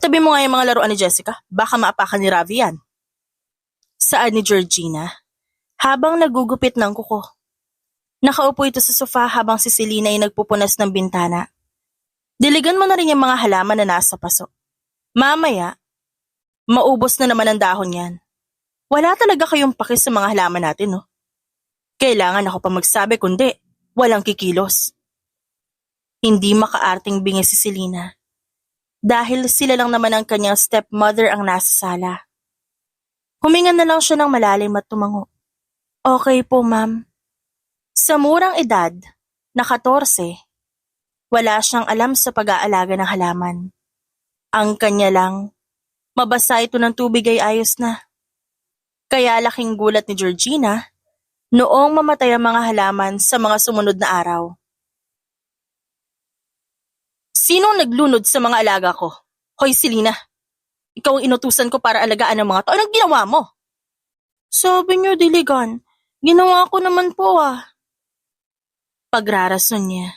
Itabi mo nga yung mga laruan ni Jessica. Baka maapakan ni Ravi yan. Saan ni Georgina? Habang nagugupit ng kuko. Nakaupo ito sa sofa habang si Selena ay nagpupunas ng bintana. Diligan mo na rin yung mga halaman na nasa paso. Mamaya, maubos na naman ang dahon yan. Wala talaga kayong pakis sa mga halaman natin, no? Kailangan ako pa magsabi kundi walang kikilos. Hindi makaarting bingi si Selena. Dahil sila lang naman ang kanyang stepmother ang nasa sala. Huminga na lang siya ng malalim at tumango. Okay po, ma'am. Sa murang edad, na 14, wala siyang alam sa pag-aalaga ng halaman. Ang kanya lang, mabasa ito ng tubig ay ayos na. Kaya laking gulat ni Georgina noong mamatay ang mga halaman sa mga sumunod na araw. Sinong naglunod sa mga alaga ko? Hoy Selena, ikaw ang inutusan ko para alagaan ang mga to. Anong ginawa mo? Sabi niyo, Diligan, ginawa ko naman po Pagrarason niya.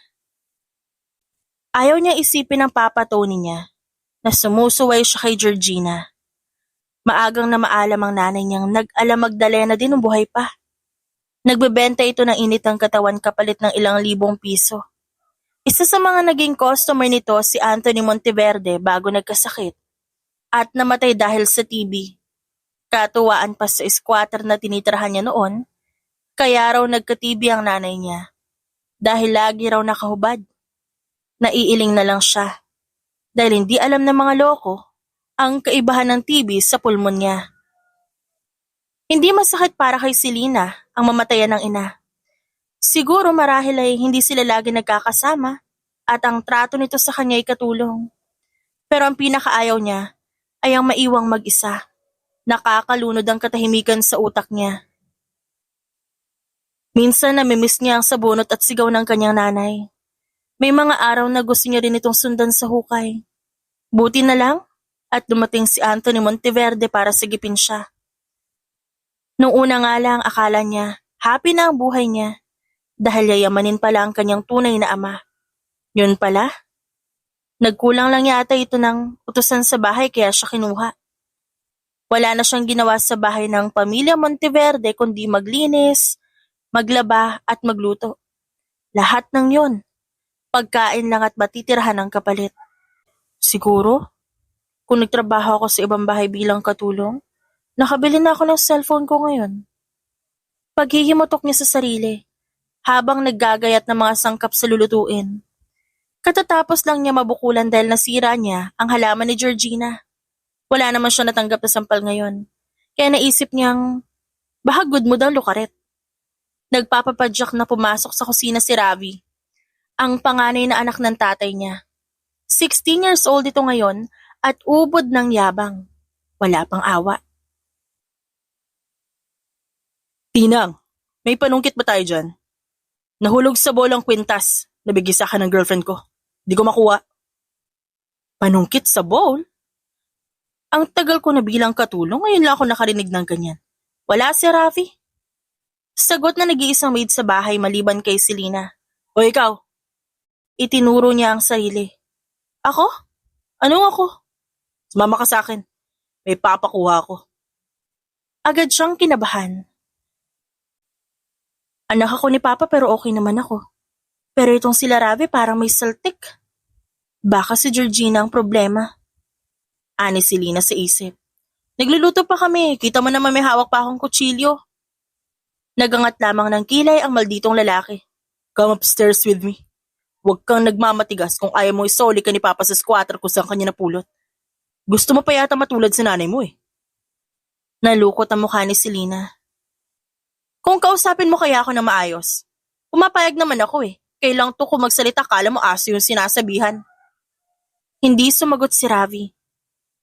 Ayaw niya isipin ang Papa Tony niya na sumusuway siya kay Georgina. Maagang na maalam ang nanay niyang nag-ala Magdalena din ng buhay pa. Nagbebenta ito ng init ang katawan kapalit ng ilang libong piso. Isa sa mga naging customer nito si Anthony Monteverde bago nagkasakit at namatay dahil sa TB. Katuwaan pa sa squatter na tinitirahan niya noon, kaya raw nagka-TB ang nanay niya. Dahil lagi raw nakahubad. Naiiling na lang siya. Dahil hindi alam ng mga loko ang kaibahan ng TB sa pulmon niya. Hindi masakit para kay Selena ang mamatayan ng ina. Siguro marahil ay hindi sila lagi nagkakasama at ang trato nito sa kanya ay katulong. Pero ang pinakaayaw niya ay ang maiwang mag-isa. Nakakalunod ang katahimikan sa utak niya. Minsan namimiss niya ang sabunot at sigaw ng kanyang nanay. May mga araw na gusto niya rin itong sundan sa hukay. Buti na lang at dumating si Anthony Monteverde para sagipin siya. Noong una nga lang akala niya happy na ang buhay niya dahil yayamanin pala ang kanyang tunay na ama. Yun pala, nagkulang lang yata ito ng utusan sa bahay kaya siya kinuha. Wala na siyang ginawa sa bahay ng pamilya Monteverde kundi maglinis, maglaba at magluto. Lahat ng yon, pagkain lang at matitirahan ng kapalit. Siguro, kung nagtrabaho ako sa ibang bahay bilang katulong, nakabili na ako ng cellphone ko ngayon. Paghihimutok niya sa sarili, habang naggagayat ng mga sangkap sa lulutuin. Katatapos lang niya mabukulan dahil nasira niya ang halaman ni Georgina. Wala naman siya natanggap na sampal ngayon. Kaya naisip niyang, baka good mo daw lukaret. Nagpapapadyak na pumasok sa kusina si Ravi, ang panganay na anak ng tatay niya. 16 years old ito ngayon at ubod ng yabang. Wala pang awa. Tinang, may panungkit ba tayo dyan? Nahulog sa bolang kwintas. Nabigisa ka ng girlfriend ko. Di ko makuha. Panungkit sa bowl? Ang tagal ko na bilang katulong, ngayon lang ako nakarinig ng ganyan. Wala si Ravi. Sagot na nag-iisang maid sa bahay maliban kay Selena. O ikaw? Itinuro niya ang sarili. Ako? Anong ako? Sumama ka sa akin. May papakuha ako. Agad siyang kinabahan. Anak ako ni Papa pero okay naman ako. Pero itong sila Ravi parang may saltik. Baka si Georgina ang problema. Ani si Selena sa isip. Nagluluto pa kami, kita mo naman may hawak pa akong kutsilyo. Nagangat lamang ng kilay ang malditong lalaki. Come upstairs with me. Huwag kang nagmamatigas kung ayaw mo isoli ka ni Papa sa squatter kung saan kanya napulot. Gusto mo pa yata matulad sa nanay mo eh. Nalukot ang mukha ni Selena. Kung kausapin mo kaya ako na maayos, pumapayag naman ako eh. Kailang to kung magsalita kala mo aso yung sinasabihan. Hindi sumagot si Ravi.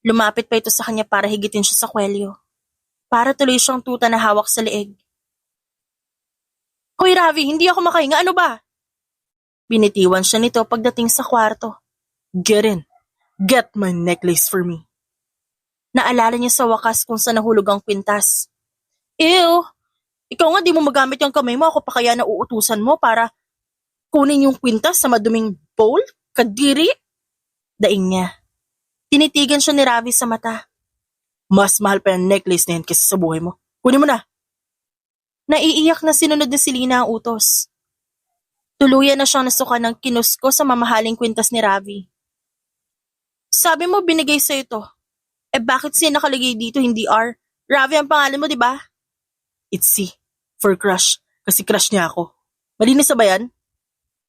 Lumapit pa ito sa kanya para higitin siya sa kwelyo. Para tuloy siyang tuta na hawak sa leeg. Hoy Ravi, hindi ako makahinga, ano ba? Binitiwan siya nito pagdating sa kwarto. Get in. Get my necklace for me. Naalala niya sa wakas kung saan nahulog ang kwintas. Ew, ikaw nga di mo magamit yung kamay mo, ako pa kaya nauutusan mo para kunin yung kwintas sa maduming bowl? Kadiri? Daing niya. Tinitigan siya ni Ravi sa mata. Mas mahal pa yung necklace na yan kaysa sa buhay mo. Kunin mo na. Naiiyak na sinunod ni Selena ang utos. Tuluyan na siyang nasukan ng kinusko sa mamahaling kwintas ni Ravi. Sabi mo binigay sa'yo to. Bakit siya nakalagay dito hindi R? Ravi ang pangalan mo, di ba? It's C. For crush. Kasi crush niya ako. Malinis na ba yan?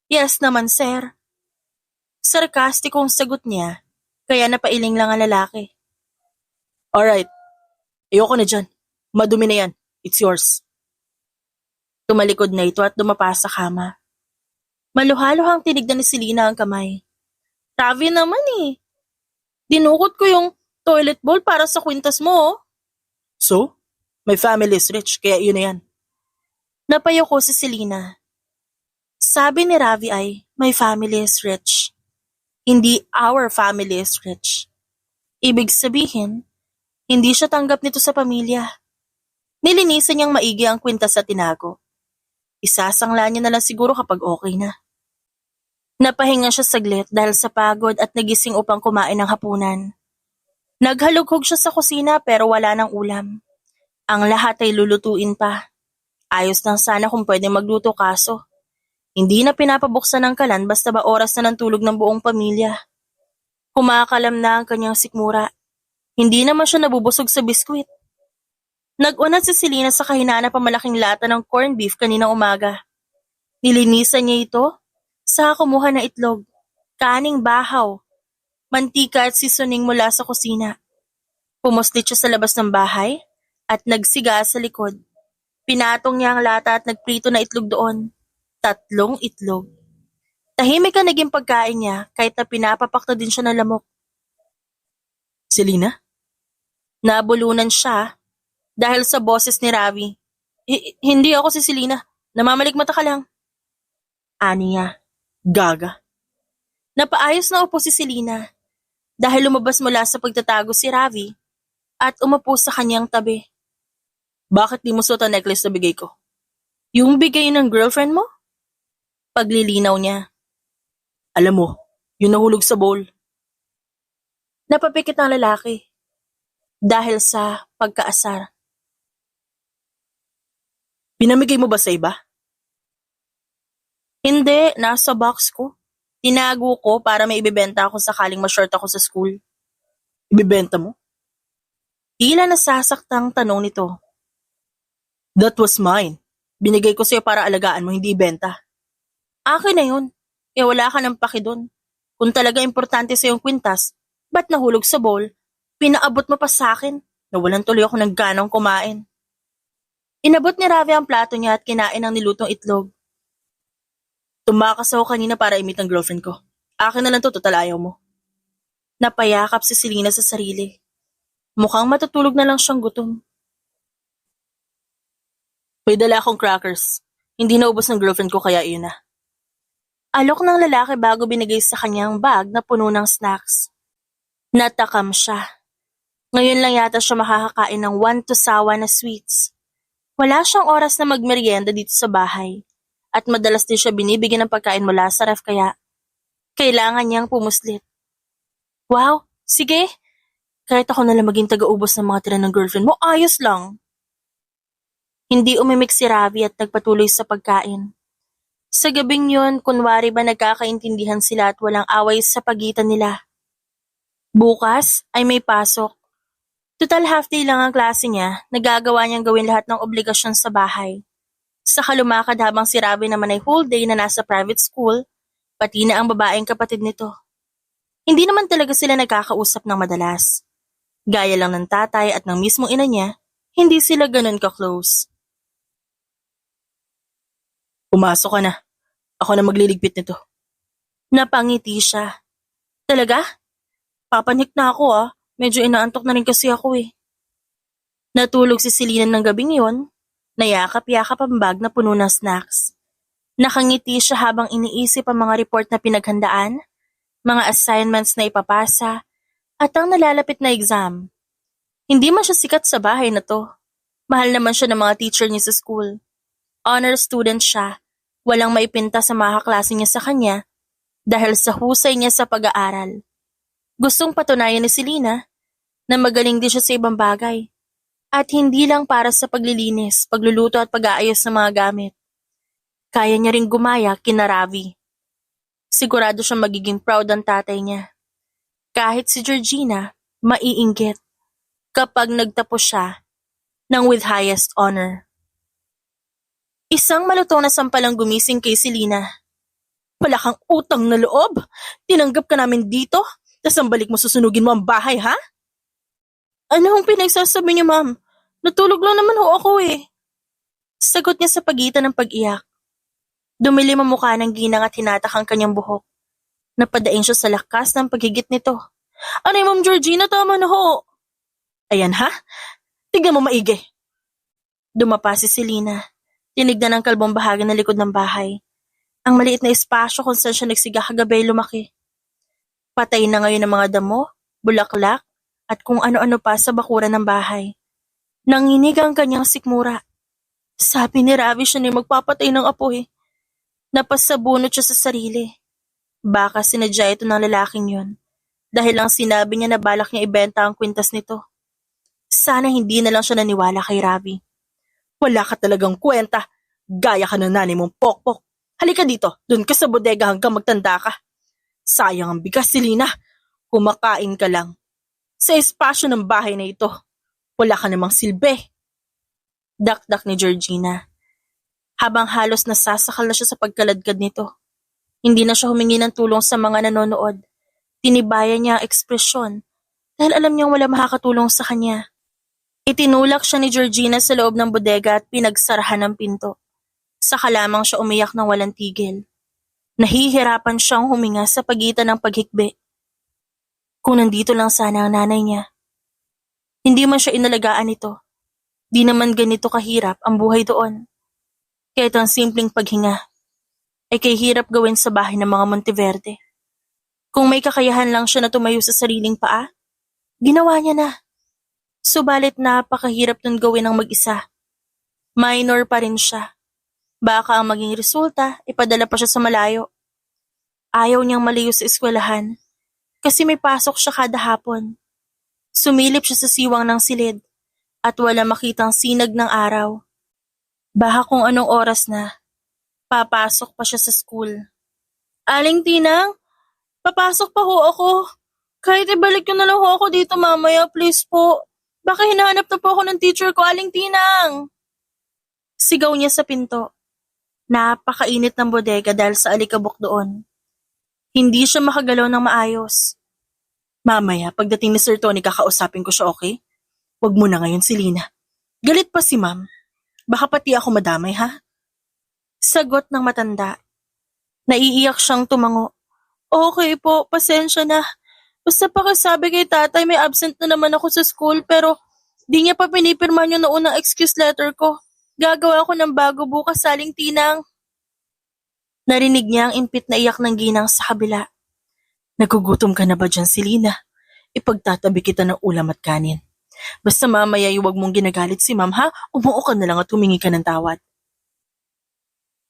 Yes naman, sir. Sarkastikong sagot niya, kaya napailing lang ang lalaki. Alright. Ayoko na dyan. Madumi na yan. It's yours. Tumalikod na ito at dumapa sa kama. Maluhaluhang tinignan ni Selena ang kamay. Ravi naman eh. Dinukot ko yung toilet bowl para sa kwintas mo. Oh. So? My family is rich, kaya yun na yan. Napayo ko si Selena. Sabi ni Ravi ay, my family is rich. Hindi our family is rich. Ibig sabihin, hindi siya tanggap nito sa pamilya. Nilinisan niyang maigi ang kwintas sa tinago. Isasangla niya na lang siguro kapag okay na. Napahinga siya saglit dahil sa pagod at nagising upang kumain ng hapunan. Naghalughog siya sa kusina pero wala ng ulam. Ang lahat ay lulutuin pa. Ayos lang sana kung pwede magluto kaso. Hindi na pinapabuksan ng kalan basta ba oras na ng tulog ng buong pamilya. Kumakalam na ang kanyang sikmura. Hindi naman siya nabubusog sa biskwit. Nag-unat si Selena sa kahinaan na pamalaking lata ng corned beef kaninang umaga. Nilinisan niya ito, saka kumuha na itlog, kaning bahaw, mantika at seasoning mula sa kusina. Pumuslit siya sa labas ng bahay at nagsiga sa likod. Pinatong niya ang lata at nagprito na itlog doon. 3 itlog. Tahimik ang naging pagkain niya kahit na pinapapakta din siya ng lamok. Selena? Nabulunan siya dahil sa boses ni Ravi. Hindi ako si Selena. Namamalikmata ka lang. Ani niya. Gaga. Napaayos na upo si Selena dahil lumabas mula sa pagtatago si Ravi at umupo sa kanyang tabi. Bakit di mo suot ang necklace na bigay ko? Yung bigay ng girlfriend mo? Paglilinaw niya. Alam mo, yung nahulog sa bowl. Napapikit ang lalaki dahil sa pagkaasar. Pinamigay mo ba sa iba? Hindi, nasa box ko. Tinago ko para may ibibenta ako sakaling ma-short ako sa school. Ibibenta mo? Tila nasasaktang tanong nito. That was mine. Binigay ko sa'yo para alagaan mo, hindi ibenta. Akin na yun. Wala ka ng paki dun. Kung talaga importante sa yung kwintas, ba't nahulog sa bowl? Pinaabot mo pa sa akin. Nawalan tuloy ako ng ganang kumain. Inabot ni Ravi ang plato niya at kinain ang nilutong itlog. Tumakas ako kanina para imit ang girlfriend ko. Akin na lang to, total ayaw mo. Napayakap si Selena sa sarili. Mukhang matutulog na lang siyang gutom. May dala akong crackers. Hindi naubos ng girlfriend ko kaya yun na. Alok ng lalaki bago binigay sa kanyang bag na puno ng snacks. Natakam siya. Ngayon lang yata siya makakakain ng 1 to sawa na sweets. Wala siyang oras na magmerienda dito sa bahay. At madalas din siya binibigyan ng pagkain mula sa ref kaya kailangan niyang pumuslit. Wow, sige. Kahit ako nalang maging taga-ubos ng mga tira ng girlfriend mo, ayos lang. Hindi umimik si Ravi at nagpatuloy sa pagkain. Sa gabing yun, kunwari ba nagkakaintindihan sila at walang away sa pagitan nila. Bukas ay may pasok. Total half day lang ang klase niya, nagagawa niyang gawin lahat ng obligasyon sa bahay. Saka lumakad habang si Ravi naman ay whole day na nasa private school, pati na ang babaeng kapatid nito. Hindi naman talaga sila nagkakausap ng madalas. Gaya lang ng tatay at ng mismong ina niya, hindi sila ganun ka-close. Pumasok ka na. Ako na magliligpit nito. Napangiti siya. Talaga? Papanik na ako ah. Medyo inaantok na rin kasi ako eh. Natulog si Selena ng gabing yon. Nayakap-yakap ang bag na puno ng snacks. Nakangiti siya habang iniisip ang mga report na pinaghandaan, mga assignments na ipapasa, at ang nalalapit na exam. Hindi man siya sikat sa bahay na to. Mahal naman siya ng mga teacher niya sa school. Honor student siya. Walang maipinta sa mga kaklase niya sa kanya dahil sa husay niya sa pag-aaral. Gustong patunayan ni Selena na magaling din siya sa ibang bagay. At hindi lang para sa paglilinis, pagluluto at pag-aayos ng mga gamit. Kaya niya ring gumaya kina Ravi. Sigurado siyang magiging proud ang tatay niya. Kahit si Georgina, maiinggit kapag nagtapos siya ng with highest honor. Isang malutong na sampalang gumising kay Selena. Wala kang utang na loob? Tinanggap ka namin dito? Tas ang balik mo susunugin mo ang bahay, ha? Ano ang pinagsasabi niyo, ma'am? Natulog lang naman ho ako eh. Sagot niya sa pagitan ng pag-iyak. Dumilim ang mukha ng ginang at hinatak ang kanyang buhok. Napadaing siya sa lakas ng paghigit nito. Anay, Ma'am Georgina, tama na ho. Ayan ha? Tignan mo maigi. Dumapa si Selena. Tinignan ang kalbong bahagi ng likod ng bahay. Ang maliit na espasyo kung saan siya nagsiga kagabi lumaki. Patay na ngayon ang mga damo, bulaklak, at kung ano-ano pa sa bakuran ng bahay. Nanginig ang kanyang sikmura. Sabi ni Ravi siya na magpapatay ng apoy. Napasabunot siya sa sarili. Baka sinadya ito ng lalaking yon. Dahil lang sinabi niya na balak niya ibenta ang kwintas nito. Sana hindi na lang siya naniwala kay Ravi. Wala ka talagang kwenta. Gaya ka ng nanay mong pokpok. Halika dito, dun ka sa bodega hanggang magtanda ka. Sayang ang bigas, Selena. Kumakain ka lang. Sa espasyo ng bahay na ito, wala ka namang silbi. Dakdak ni Georgina. Habang halos nasasakal na siya sa pagkaladkad nito. Hindi na siya humingi ng tulong sa mga nanonood. Tinibayan niya ang ekspresyon dahil alam niyang wala makakatulong sa kanya. Itinulak siya ni Georgina sa loob ng bodega at pinagsarahan ng pinto. Saka lamang siya umiyak ng walang tigil. Nahihirapan siyang huminga sa pagitan ng paghikbi. Kung nandito lang sana ang nanay niya. Hindi man siya inalagaan nito. Di naman ganito kahirap ang buhay doon. Kahit ang simpleng paghinga ay kahirap gawin sa bahay ng mga Monteverde. Kung may kakayahan lang siya na tumayo sa sariling paa, ginawa niya na. Subalit napakahirap nun gawin ng mag-isa. Minor pa rin siya. Baka ang maging resulta, ipadala pa siya sa malayo. Ayaw niyang malayo sa eskwelahan kasi may pasok siya kada hapon. Sumilip siya sa siwang ng silid at wala makitang sinag ng araw. Baka kung anong oras na, papasok pa siya sa school. Aling Tinang, papasok pa ho ako. Kahit ibalik ko na lang ho ako dito mamaya, please po. Baka hinahanap na po ako ng teacher ko, Aling Tinang. Sigaw niya sa pinto. Napakainit ng bodega dahil sa alikabok doon. Hindi siya makagalaw ng maayos. Mamaya, pagdating ni Sir Tony, kakausapin ko siya, okay? Huwag mo na ngayon, Selena. Galit pa si Ma'am. Baka pati ako madamay, ha? Sagot ng matanda. Naiiyak siyang tumango. Okay po, pasensya na. Basta pakisabi kay tatay may absent na naman ako sa school pero di niya pa pinipirman yung naunang excuse letter ko. Gagawa ko ng bago bukas, Aling Tinang. Narinig niya ang impit na iyak ng ginang sa kabila. Nagugutom ka na ba dyan, Selena? Ipagtatabi kita ng ulam at kanin. Basta mamaya huwag mong ginagalit si Ma'am, ha? Umuo ka na lang at humingi ka ng tawad.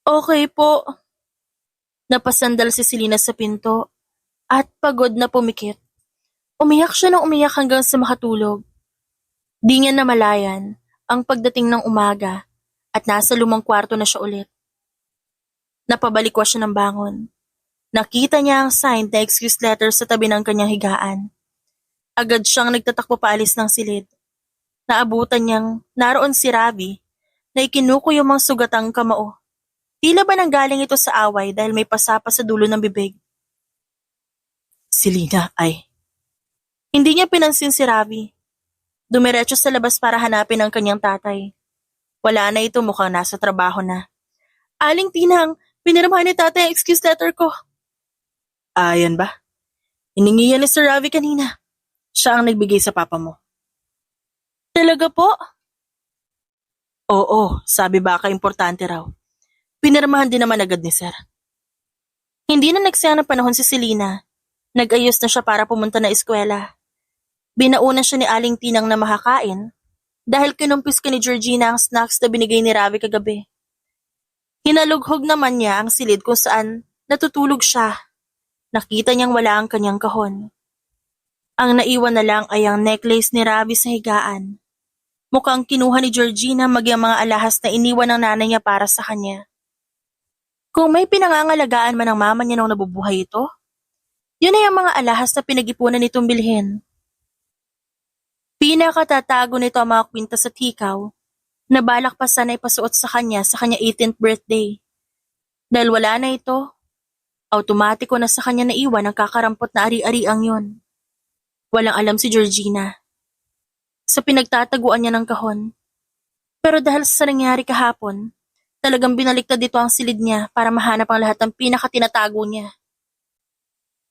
Okay po. Napasandal si Selena sa pinto at pagod na pumikit. Umiyak siya ng umiyak hanggang sa makatulog. Di niya namalayan ang pagdating ng umaga at nasa lumang kwarto na siya ulit. Napabalikwas siya ng bangon. Nakita niya ang signed na excuse letter sa tabi ng kanyang higaan. Agad siyang nagtatakbo paalis ng silid. Naabutan niyang naroon si Ravi na ikinukuyom ang sugatang kamao. Tila ba nanggaling ito sa away dahil may pasapa sa dulo ng bibig? Selena ay... Hindi niya pinansin si Ravi. Dumiretso sa labas para hanapin ang kanyang tatay. Wala na ito, mukhang nasa trabaho na. Aling Tinang, pinirmahan ni tatay ang excuse letter ko. Ayan ba? Hiningi yan ni Sir Ravi kanina. Siya ang nagbigay sa papa mo. Talaga po? Oo, sabi baka importante raw. Pinirmahan din naman agad ni Sir. Hindi na nagsayang ng panahon si Selena. Nag-ayos na siya para pumunta na eskwela. Binauna siya ni Aling Tinang na makakain dahil kinumpis ka ni Georgina ang snacks na binigay ni Ravi kagabi. Hinalughog naman niya ang silid kung saan natutulog siya. Nakita niyang wala ang kanyang kahon. Ang naiwan na lang ay ang necklace ni Ravi sa higaan. Mukhang kinuha ni Georgina maging ang mga alahas na iniwan ng nanay niya para sa kanya. Kung may pinangangalagaan man ng mama niya nung nabubuhay ito, yun ay ang mga alahas na pinag-ipunan nitong bilhin. Pinakatatago nito ang mga kwintas at hikaw na balak pa sana ipasuot sa kanya 18th birthday. Dahil wala na ito, automatiko na sa kanya naiwan ang kakarampot na ari-ariang yun. Walang alam si Georgina sa pinagtataguan niya ng kahon. Pero dahil sa nangyari kahapon, talagang binaliktad dito ang silid niya para mahanap ang lahat ng pinakatinatago niya.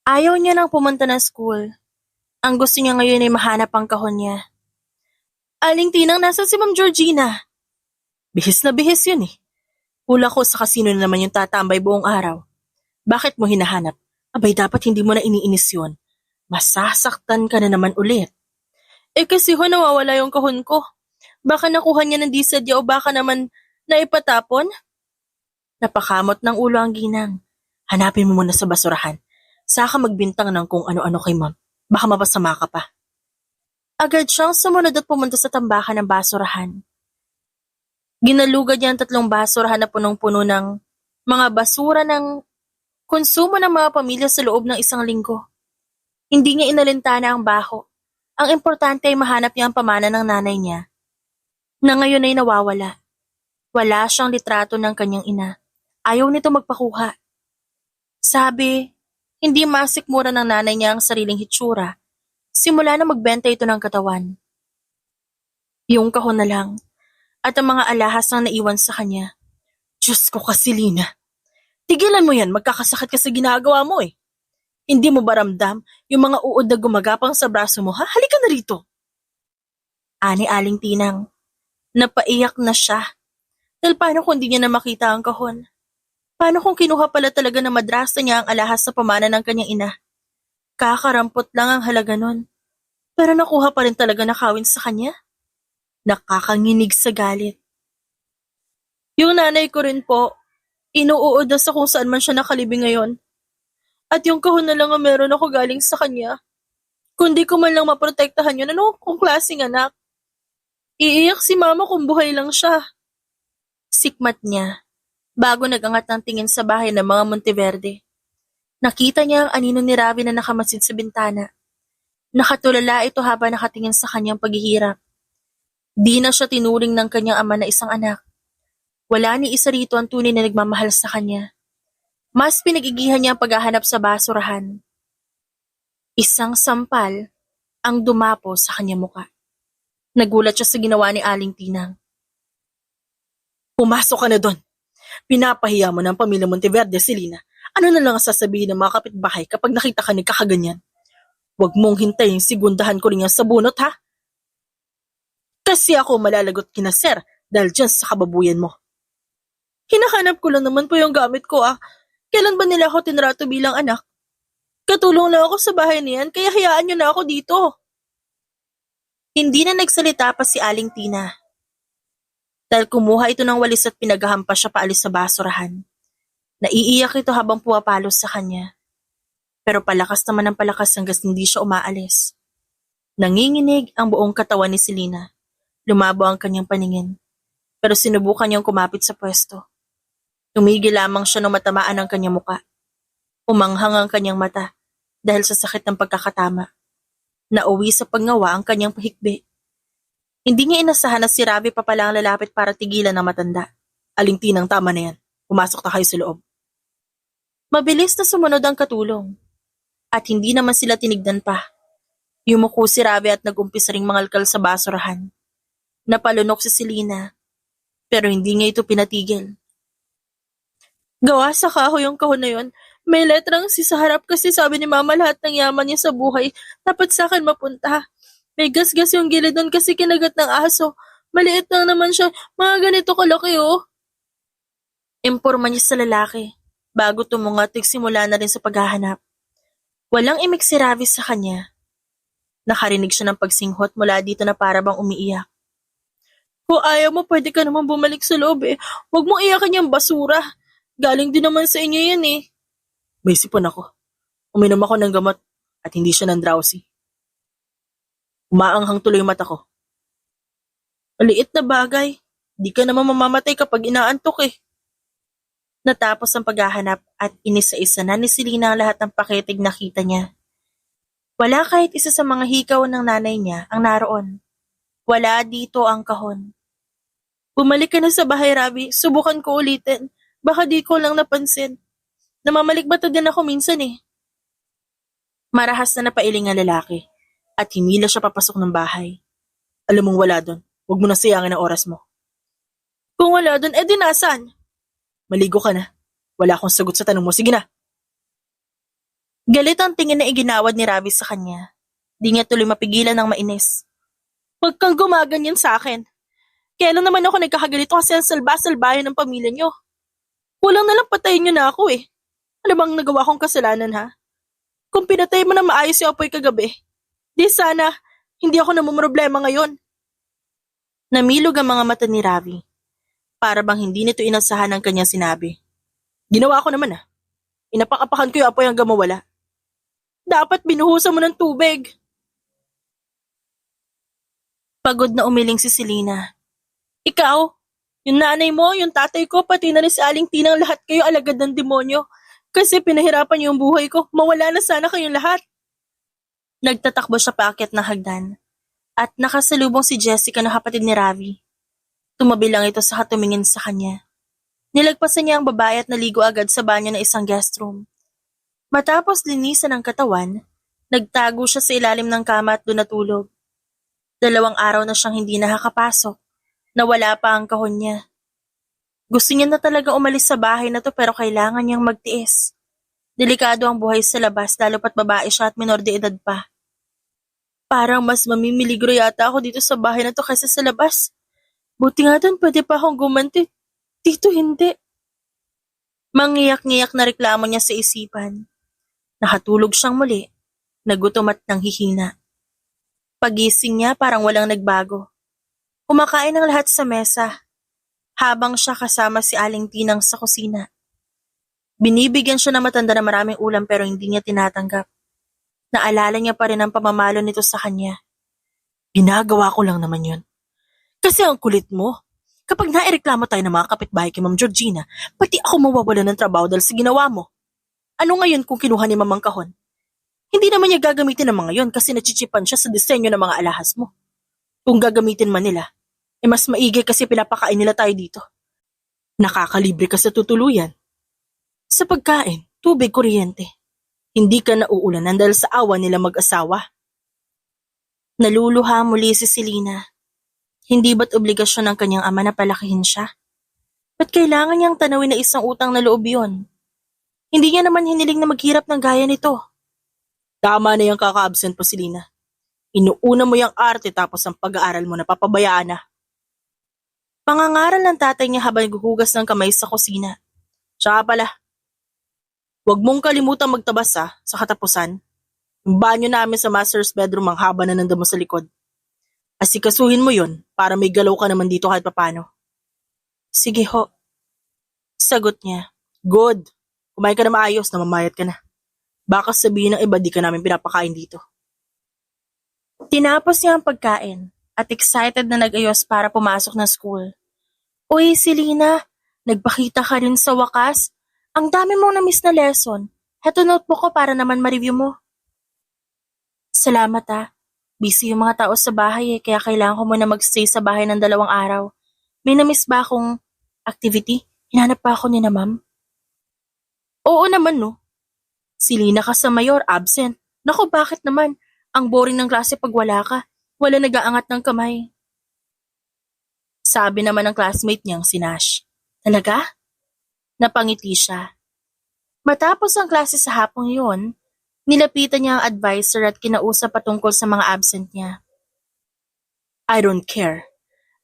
Ayaw niya nang pumunta ng school. Ang gusto niya ngayon ay mahanap ang kahon niya. Aling Tinang, nasa si Ma'am Georgina? Bihis na bihis yun eh. Hula ko sa kasino na naman yung tatambay buong araw. Bakit mo hinahanap? Abay, dapat hindi mo na iniinis yun. Masasaktan ka na naman ulit. Kasi nawawala yung kahon ko. Baka nakuha niya ng disadya o baka naman naipatapon? Napakamot ng ulo ang ginang. Hanapin mo muna sa basurahan. Saka magbintang ng kung ano-ano kay ma'am. Baka mapasama ka pa. Agad siyang sumunod at pumunta sa tambakan ng basurahan. Ginalugad niya ang 3 basurahan na punong-puno ng mga basura ng konsumo ng mga pamilya sa loob ng 1 linggo. Hindi niya inalintana ang baho. Ang importante ay mahanap niya ang pamana ng nanay niya, na ngayon ay nawawala. Wala siyang litrato ng kanyang ina. Ayaw nito magpakuha. Sabi, hindi masikmura ng nanay niya ang sariling hitsura. Simula na magbenta ito ng katawan. Yung kahon na lang, at ang mga alahas na naiwan sa kanya. Diyos ko kasi, Lina. Tigilan mo yan, magkakasakit ka sa ginagawa mo eh. Hindi mo ba ramdam yung mga uod na gumagapang sa braso mo, ha? Halika na rito. Ani Aling Tinang, napaiyak na siya. Dahil paano kung di niya na makita ang kahon? Paano kung kinuha pala talaga na madrasta niya ang alahas sa pamana ng kanyang ina? Kakarampot lang ang halaga nun. Pero nakuha pa rin talaga na kawin sa kanya? Nakakanginig sa galit. Yung nanay ko rin po, inuuod na sa kung saan man siya nakalibing ngayon. At yung kahon na lang ang meron ako galing sa kanya. Kundi ko man lang maprotektahan yun, ano kung klaseng anak? Iiyak si mama kung buhay lang siya. Sikmat niya, bago nagangat ng tingin sa bahay ng mga Monteverde. Nakita niya ang anino ni Ravi na nakamasid sa bintana. Nakatulala ito habang nakatingin sa kanyang paghihirap. Di na siya tinuring ng kanyang ama na isang anak. Wala ni isa rito ang tunay na nagmamahal sa kanya. Mas pinagigihan niya ang paghahanap sa basurahan. Isang sampal ang dumapo sa kanyang muka. Nagulat siya sa ginawa ni Aling Tinang. Pumasok ka na doon. Pinapahiya mo ng pamilya Monteverde, Selena. Ano na lang ang sasabihin ng mga kapitbahay kapag nakita ka nagkakaganyan? Huwag mong hintayin sigundahan ko rin yan sa bunot, ha? Kasi ako malalagot kina sir dahil dyan sa kababuyan mo. Hinahanap ko lang naman po yung gamit ko, ah. Kailan ba nila ako tinrato bilang anak? Katulong lang ako sa bahay niyan, kaya hayaan niyo na ako dito. Hindi na nagsalita pa si Aling Tina. Dahil kumuha ito ng walis at pinaghahampas siya paalis sa basurahan. Naiiyak ito habang puwapalos sa kanya. Pero palakas naman ang palakas hanggang hindi siya umaalis. Nanginginig ang buong katawan ni Selena. Lumabo ang kanyang paningin. Pero sinubukan niyang kumapit sa pwesto. Tumigil lamang siya nung matamaan ang kanyang muka. Umanghang ang kanyang mata dahil sa sakit ng pagkakatama. Nauwi sa paggawa ang kanyang pahikbi. Hindi niya inasahan na si Ravi pa pala ang lalapit para tigilan ng matanda. Aling Tinang, tama na yan. Pumasok na kayo sa loob. Mabilis na sumunod ang katulong. At hindi naman sila tinignan pa. Yumuko si Ravi at nag-umpisa ring mangalkal sa basurahan. Napalunok si Selena, pero hindi niya ito pinatigil. Gawa sa kahoy yung kahon na yun. May letrang si sa harap kasi sabi ni mama lahat ng yaman niya sa buhay dapat sa akin mapunta. May gas-gas yung gilid nun kasi kinagat ng aso. Maliit lang naman siya. Mga ganito kalaki, oh. Imporma niya sa lalaki. Bago tumungat, simula na rin sa paghahanap. Walang imik si Ravi sa kanya. Nakarinig siya ng pagsinghot mula dito na para bang umiiyak. Kung ayaw mo, pwede ka naman bumalik sa loob eh. Huwag mo iyakan yung basura. Galing din naman sa inyo yan eh. May sipon ako. Uminom ako ng gamot at hindi siya ng drowsy. Umaanghang tuloy yung mata ko. Maliit na bagay. Di ka naman mamamatay kapag inaantok eh. Natapos ang paghahanap at inisa-isa na ni Selena ang lahat ng pakitig nakita niya. Wala kahit isa sa mga hikaw ng nanay niya ang naroon. Wala dito ang kahon. Bumalik ka na sa bahay, Rabi. Subukan ko ulitin. Baka di ko lang napansin. Namamalikbato din ako minsan eh. Marahas na napailing ang lalaki at hinila siya papasok ng bahay. Alam mong wala doon. Huwag mo na sayangin ang oras mo. Kung wala doon, edi nasan? Maligo ka na. Wala akong sagot sa tanong mo. Sige na. Galit ang tingin na iginawad ni Ravi sa kanya. Di niya tuloy mapigilan ng mainis. Huwag kang gumaganyan sa akin. Kailan naman ako nagkakagalito kasi ang salba-salbayan ng pamilya niyo. Kulang na lang patayin niyo na ako eh. Ano bang nagawa kong kasalanan ha? Kung pinatay mo na maayos yung apoy kagabi, di sana hindi ako namumroblema ngayon. Namilog ang mga mata ni Ravi. Para bang hindi nito inasahan ang kanyang sinabi. Ginawa ko naman ah. Inapak-apakan ko yung apoy hanggang mawala. Dapat binuhusan mo ng tubig. Pagod na umiling si Selena. Ikaw, yung nanay mo, yung tatay ko, pati na rin si Aling Tinang lahat kayo alagad ng demonyo. Kasi pinahirapan niyo yung buhay ko, mawala na sana kayong lahat. Nagtatakbo siya paakyat ng hagdan. At nakasalubong si Jessica na kapatid ni Ravi. Tumabi lang ito sa tumingin sa kanya. Nilagpasan niya ang babae at naligo agad sa banyo ng isang guest room. Matapos linisan ang katawan, nagtago siya sa ilalim ng kama at doon natulog. 2 araw na siyang hindi nakakapasok, na wala pa ang kahon niya. Gusto niya na talaga umalis sa bahay na to pero kailangan niyang magtiis. Delikado ang buhay sa labas lalo pat babae siya at minor de edad pa. Parang mas mamimiligro yata ako dito sa bahay na to kaysa sa labas. Buti nga doon pwede pa akong gumanti. Dito hindi. Mangiyak-ngiyak na reklamo niya sa isipan. Nakatulog siyang muli, nagutom at nanghihina. Pagising niya parang walang nagbago. Kumakain ng lahat sa mesa, habang siya kasama si Aling Tinang sa kusina. Binibigyan siya ng matanda na maraming ulam pero hindi niya tinatanggap. Naalala niya pa rin ang pamamalo nito sa kanya. Ginagawa ko lang naman yun. Kasi ang kulit mo. Kapag naireklamo tayo ng mga kapitbahay kay Ma'am Georgina, pati ako mawawala ng trabaho dahil sa ginawa mo. Ano ngayon kung kinuha ni Mamang Kahon? Hindi naman niya gagamitin ng mga yon kasi nachichipan siya sa disenyo ng mga alahas mo. Kung gagamitin man nila, mas maigi kasi pinapakain nila tayo dito. Nakakalibre ka sa tutuluyan. Sa pagkain, tubig, kuryente. Hindi ka nauulanan dahil sa awa nila mag-asawa. Naluluha muli si Selena. Hindi ba't obligasyon ng kanyang ama na palakihin siya? Ba't kailangan niyang tanawin na isang utang na loob yun? Hindi niya naman hiniling na maghirap ng gaya nito. Tama na yung kaka-absent po, Selena. Inuuna mo yung arte tapos ang pag-aaral mo na papabayaan na. Pangangaral ng tatay niya habang guhugas ng kamay sa kusina. Tsaka pala, huwag mong kalimutan magtabas sa katapusan. Yung banyo namin sa master's bedroom ang haba na nandun mo sa likod. Asikasuhin mo yun para may galaw ka naman dito kahit papano. Sige ho. Sagot niya. Good. Kumain ka na maayos, namamayat ka na. Baka sabihin ng iba di ka namin pinapakain dito. Tinapos niya ang pagkain at excited na nag-ayos para pumasok ng school. Uy, Selena, nagpakita ka rin sa wakas. Ang dami mong na-miss na lesson. Heto notebook ko para naman ma-review mo. Salamat. Busy yung mga tao sa bahay kaya kailangan ko muna mag-stay sa bahay ng 2 araw. May na-miss ba akong activity? Hinanap pa ako ni na ma'am. Oo naman no. Selena ka sa mayor, absent. Naku, bakit naman? Ang boring ng klase pag wala ka. Wala nag-aangat ng kamay. Sabi naman ng classmate niyang si Nash. Talaga? Napangiti siya. Matapos ang klase sa hapong yun, nilapitan niya ang advisor at kinausap patungkol sa mga absent niya. I don't care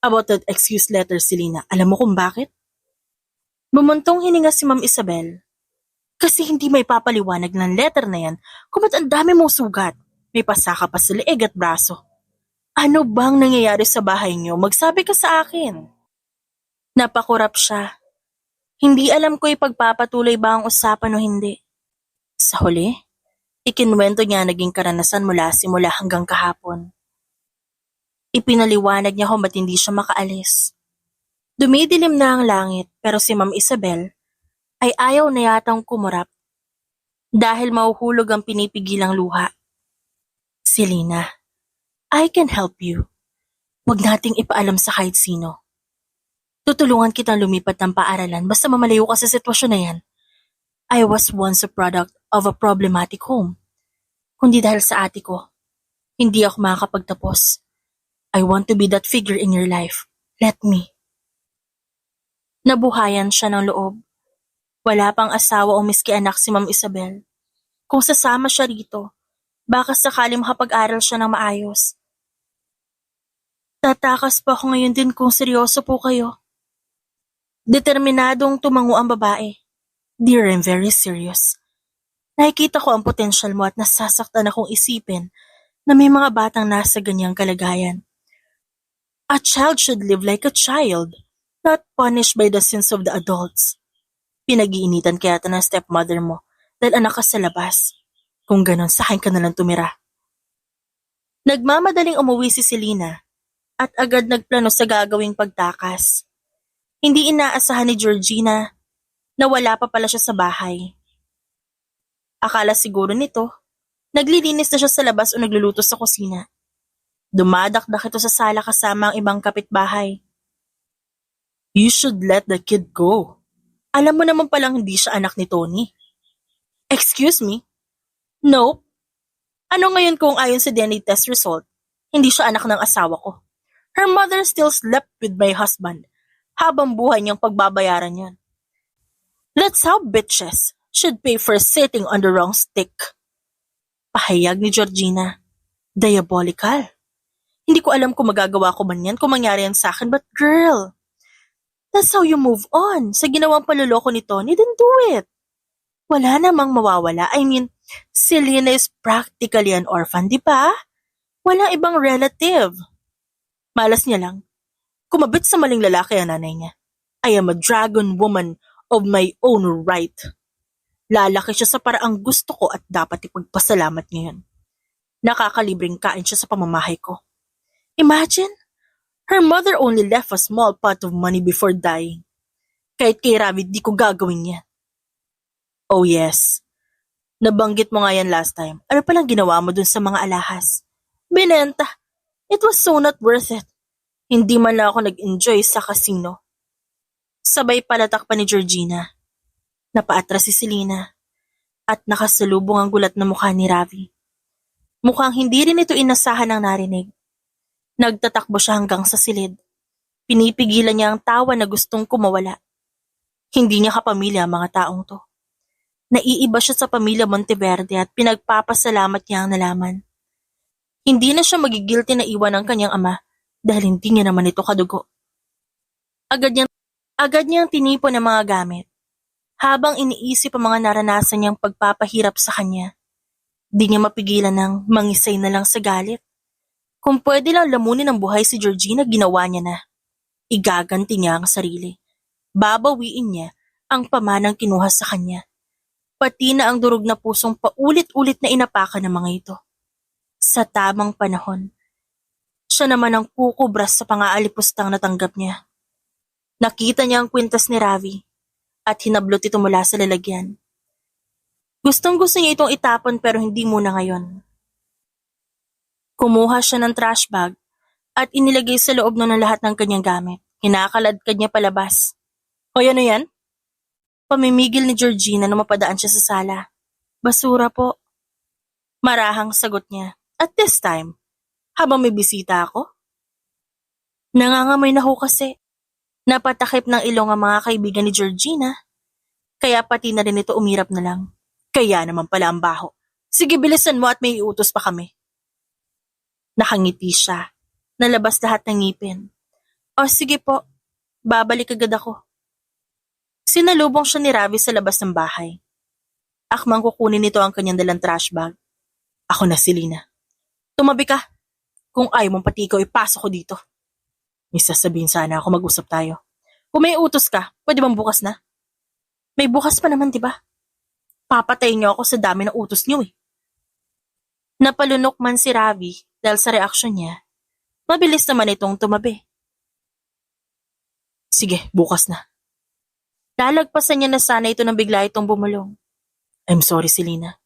about that excuse letter, Selena. Alam mo kung bakit? Bumuntong hininga si Ma'am Isabel. Kasi hindi may papaliwanag ng letter na yan kung ba't ang dami mong sugat. May pasaka pa sa leeg at braso. Ano bang nangyayari sa bahay niyo? Magsabi ka sa akin. Napakurap siya. Hindi alam ko ipagpapatuloy ba ang usapan o hindi. Sa huli, ikinwento niya naging karanasan mula simula hanggang kahapon. Ipinaliwanag niya kung ba't hindi siya makaalis. Dumidilim na ang langit pero si Ma'am Isabel ay ayaw na yatang kumurap dahil mahuhulog ang pinipigilang luha. Selena, I can help you. Huwag nating ipaalam sa kahit sino. Tutulungan kitang lumipat ng paaralan basta mamalayo ka sa sitwasyon na yan. I was once a product of a problematic home. Kundi dahil sa ate ko, hindi ako makakapagtapos. I want to be that figure in your life. Let me. Nabuhayan siya ng loob. Wala pang asawa o miski anak si Ma'am Isabel. Kung sasama siya rito, baka sakaling makapag-aral siya ng maayos. Tatakas pa ako ngayon din kung seryoso po kayo. Determinadong tumango ang babae. Dear, I'm very serious. Nakikita ko ang potensyal mo at nasasaktan akong isipin na may mga batang nasa ganyang kalagayan. A child should live like a child, not punished by the sins of the adults. Pinag-iinitan kaya ito ng stepmother mo dahil anak ka sa labas. Kung ganon, sa akin ka nalang tumira. Nagmamadaling umuwi si Selena at agad nagplano sa gagawing pagtakas. Hindi inaasahan ni Georgina na wala pa pala siya sa bahay. Akala siguro nito, naglilinis na siya sa labas o nagluluto sa kusina. Dumadakdak ito sa sala kasama ang ibang kapitbahay. You should let the kid go. Alam mo naman palang hindi siya anak ni Tony. Excuse me? Nope. Ano ngayon kung ayon sa DNA test result, hindi siya anak ng asawa ko? Her mother still slept with my husband habang buhay niyang pagbabayaran yan. That's how bitches should pay for sitting on the wrong stick. Pahayag ni Georgina. Diabolical. Hindi ko alam kung magagawa ko man yan kung mangyari yan sa akin, but girl, that's how you move on. Sa ginawang paluloko ni Tony, then do it. Wala namang mawawala. I mean, Selena is practically an orphan, di ba? Walang ibang relative. Malas niya lang. Kumabit sa maling lalaki ang nanay niya. I am a dragon woman of my own right. Lalaki siya sa paraang gusto ko at dapat ipagpasalamat ngayon. Nakakalibreng kain siya sa pamamahay ko. Imagine, her mother only left a small pot of money before dying. Kahit kay Ravi, di ko gagawin yan. Oh yes, nabanggit mo nga yan last time. Ano palang ginawa mo dun sa mga alahas? Binenta. It was so not worth it. Hindi man lang ako nag-enjoy sa casino. Sabay palatak pa ni Georgina. Napaatras si Selena at nakasalubong ang gulat na mukha ni Ravi. Mukhang hindi rin ito inasahan ng narinig. Nagtatakbo siya hanggang sa silid. Pinipigilan niya ang tawa na gustong kumawala. Hindi niya kapamilya ang mga taong to. Naiiba siya sa pamilya Monteverde at pinagpapasalamat niya ang nalaman. Hindi na siya magigilty na iwan ng kanyang ama dahil hindi niya naman ito kadugo. Agad niyang tinipon ang mga gamit. Habang iniisip ang mga naranasan niyang pagpapahirap sa kanya, di niya mapigilan ng mangisay na lang sa galit. Kung pwede lang lamunin ang buhay si Georgina, ginawa niya na. Igaganti niya ang sarili. Babawiin niya ang pamanang kinuha sa kanya. Pati na ang durog na pusong paulit-ulit na inapakan ng mga ito. Sa tamang panahon, siya naman ang kukubras sa pang-aalipustang natanggap niya. Nakita niya ang kwintas ni Ravi at hinablot ito mula sa lalagyan. Gustong-gusto niya itong itapon pero hindi muna ngayon. Kumuha siya ng trash bag at inilagay sa loob ng lahat ng kanyang gamit. Kinakaladkad niya palabas. Hoy, ano yan? Pamimigil ni Georgina na mapadaan siya sa sala. Basura po. Marahang sagot niya. At this time, habang may bisita ako? Nangangamoy na ho kasi. Napatakip ng ilong ang mga kaibigan ni Georgina. Kaya pati na rin ito umirap na lang. Kaya naman pala ang baho. Sige, bilisan mo at may iutos pa kami. Nakangiti siya. Nalabas lahat ng ngipin. O sige po, babalik agad ako. Sinalubong siya ni Ravi sa labas ng bahay. Akmang kukunin nito ang kanyang dalang trash bag. Ako na, Selena. Tumabi ka. Kung ayaw mong pati ikaw, ipasok ko dito. May sasabihin sana ako, mag-usap tayo. Kung may utos ka, pwede bang bukas na? May bukas pa naman, diba? Papatayin niyo ako sa dami ng utos niyo eh. Napalunok man si Ravi dahil sa reaksyon niya, Mabilis naman itong tumabi. Sige, bukas na. Lalagpasan niya na sana ito nang bigla itong bumulong. I'm sorry, Selena.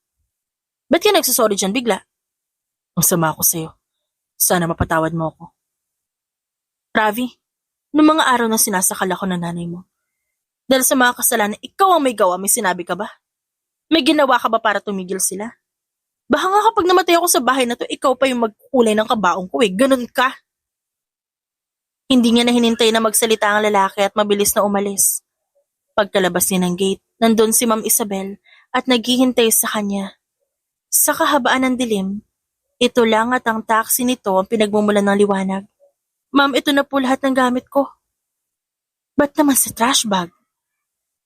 Ba't ka nagsasorry dyan bigla? Ang sama ko sa'yo. Sana mapatawad mo ako. Ravi, noong mga araw na sinasakal ako ng nanay mo, dahil sa mga kasalanan, ikaw ang may gawa, may sinabi ka ba? May ginawa ka ba para tumigil sila? Baka nga kapag namatay ako sa bahay na to, ikaw pa yung magkukulay ng kabaong ko ganun ka. Hindi niya na hinintay na magsalita ang lalaki at mabilis na umalis. Pagkalabas niya ng gate, nandun si Ma'am Isabel at naghihintay sa kanya. Sa kahabaan ng dilim, ito lang at ang taxi nito ang pinagmumulan ng liwanag. Ma'am, ito na po lahat ng gamit ko. Ba't naman sa trash bag?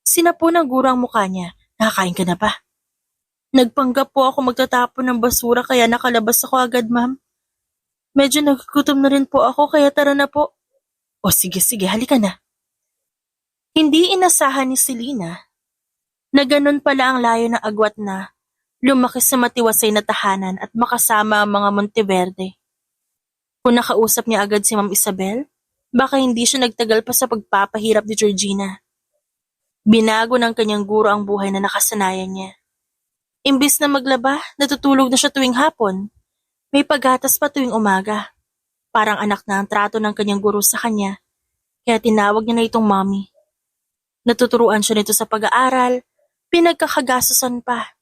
Sinapo ng guro ang mukha niya. Nakakain ka na ba? Nagpanggap po ako magtatapon ng basura kaya nakalabas ako agad, ma'am. Medyo nagugutom na rin po ako kaya tara na po. O sige, halika na. Hindi inasahan ni Selena na ganun pala ang layo ng agwat na lumaki sa matiwasay na tahanan at makasama ang mga Monteverde. Kung nakausap niya agad si Ma'am Isabel, baka hindi siya nagtagal pa sa pagpapahirap ni Georgina. Binago ng kanyang guro ang buhay na nakasanayan niya. Imbis na maglaba, natutulog na siya tuwing hapon. May paggatas pa tuwing umaga. Parang anak na ang trato ng kanyang guro sa kanya, kaya tinawag niya na itong mommy. Natuturuan siya nito sa pag-aaral, pinagkakagastusan pa.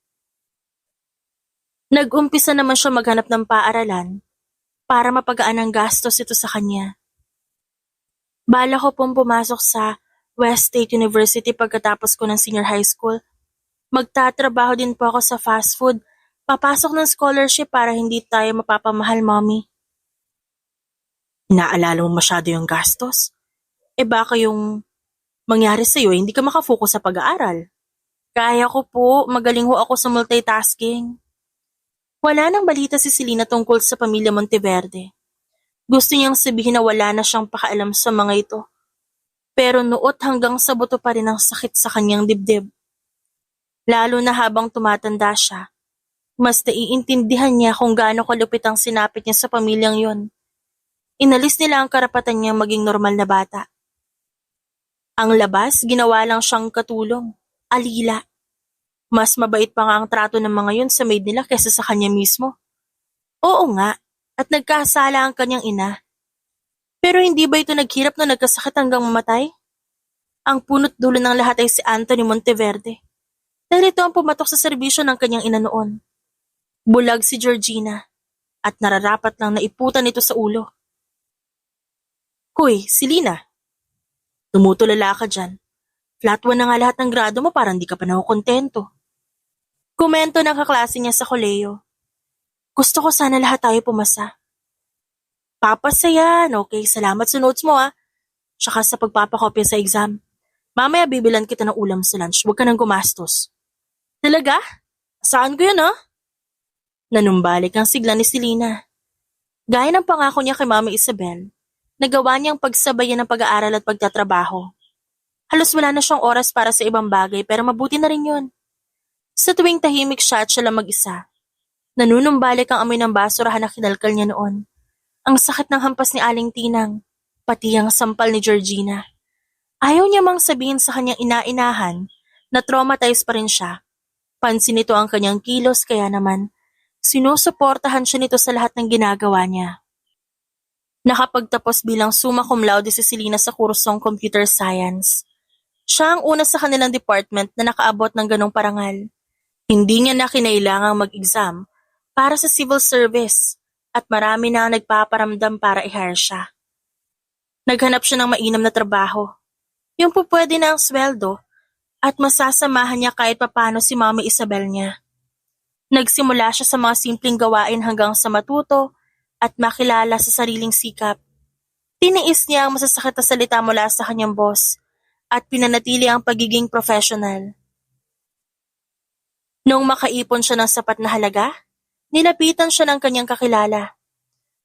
Nag-umpisa naman siya maghanap ng paaralan para mapagaan ang gastos ito sa kanya. Bala ko pong pumasok sa West State University pagkatapos ko ng senior high school. Magtatrabaho din po ako sa fast food. Papasok ng scholarship para hindi tayo mapapamahal, mommy. Inaalala mo masyado yung gastos? Baka yung mangyari sa'yo hindi ka makafocus sa pag-aaral. Kaya ko po, magaling ho ako sa multitasking. Wala nang balita si Selena tungkol sa pamilya Monteverde. Gusto niyang sabihin na wala na siyang pakaalam sa mga ito. Pero nuot hanggang sa buto pa rin ang sakit sa kanyang dibdib. Lalo na habang tumatanda siya, mas naiintindihan niya kung gaano kalupit ang sinapit niya sa pamilyang yon. Inalis nila ang karapatan niyang maging normal na bata. Ang labas, ginawa lang siyang katulong, alila. Mas mabait pa nga ang trato ng mga yun sa maid nila kaysa sa kanya mismo. Oo nga, at nagkasala ang kanyang ina. Pero hindi ba ito naghirap na nagkasakit hanggang mamatay? Ang punot dulo ng lahat ay si Anthony Monteverde. Dahil ito ang pumatok sa serbisyo ng kanyang ina noon. Bulag si Georgina at nararapat lang na iputan ito sa ulo. Hoy, Selena. Tumutulala ka dyan. Flat 1 na nga lahat ng grado mo parang di ka pa nakukontento. Komento ng kaklase niya sa koleyo. Gusto ko sana lahat tayo pumasa. Papasa yan, okay, salamat sa notes mo Tsaka sa pagpapakopya sa exam. Mamaya bibilan kita ng ulam sa lunch, huwag ka nang gumastos. Talaga? Saan ko yun Nanumbalik ang sigla ni Selena. Gaya ng pangako niya kay Mama Isabel, nagawa niyang pagsabayan ng pag-aaral at pagtatrabaho. Halos wala na siyang oras para sa ibang bagay pero mabuti na rin yun. Sa tuwing tahimik siya at siya lang mag-isa, nanunumbalik ang amoy ng basurahan na kinalkal niya noon. Ang sakit ng hampas ni Aling Tinang, pati ang sampal ni Georgina. Ayaw niya mang sabihin sa kanyang ina-inahan na traumatized pa rin siya. Pansin nito ang kanyang kilos kaya naman, sinusuportahan siya nito sa lahat ng ginagawa niya. Nakapagtapos bilang summa cum laude si Selena sa kursong Computer Science. Siya ang una sa kanilang department na nakaabot ng ganong parangal. Hindi niya na kinailangang mag-exam para sa civil service at marami na ang nagpaparamdam para i-hire siya. Naghanap siya ng mainam na trabaho. Yung po pwede na ang sweldo at masasamahan niya kahit papano si Mama Isabel niya. Nagsimula siya sa mga simpleng gawain hanggang sa matuto at makilala sa sariling sikap. Tiniis niya ang masasakit na salita mula sa kanyang boss at pinanatili ang pagiging professional. Noong makaipon siya ng sapat na halaga, nilapitan siya ng kanyang kakilala.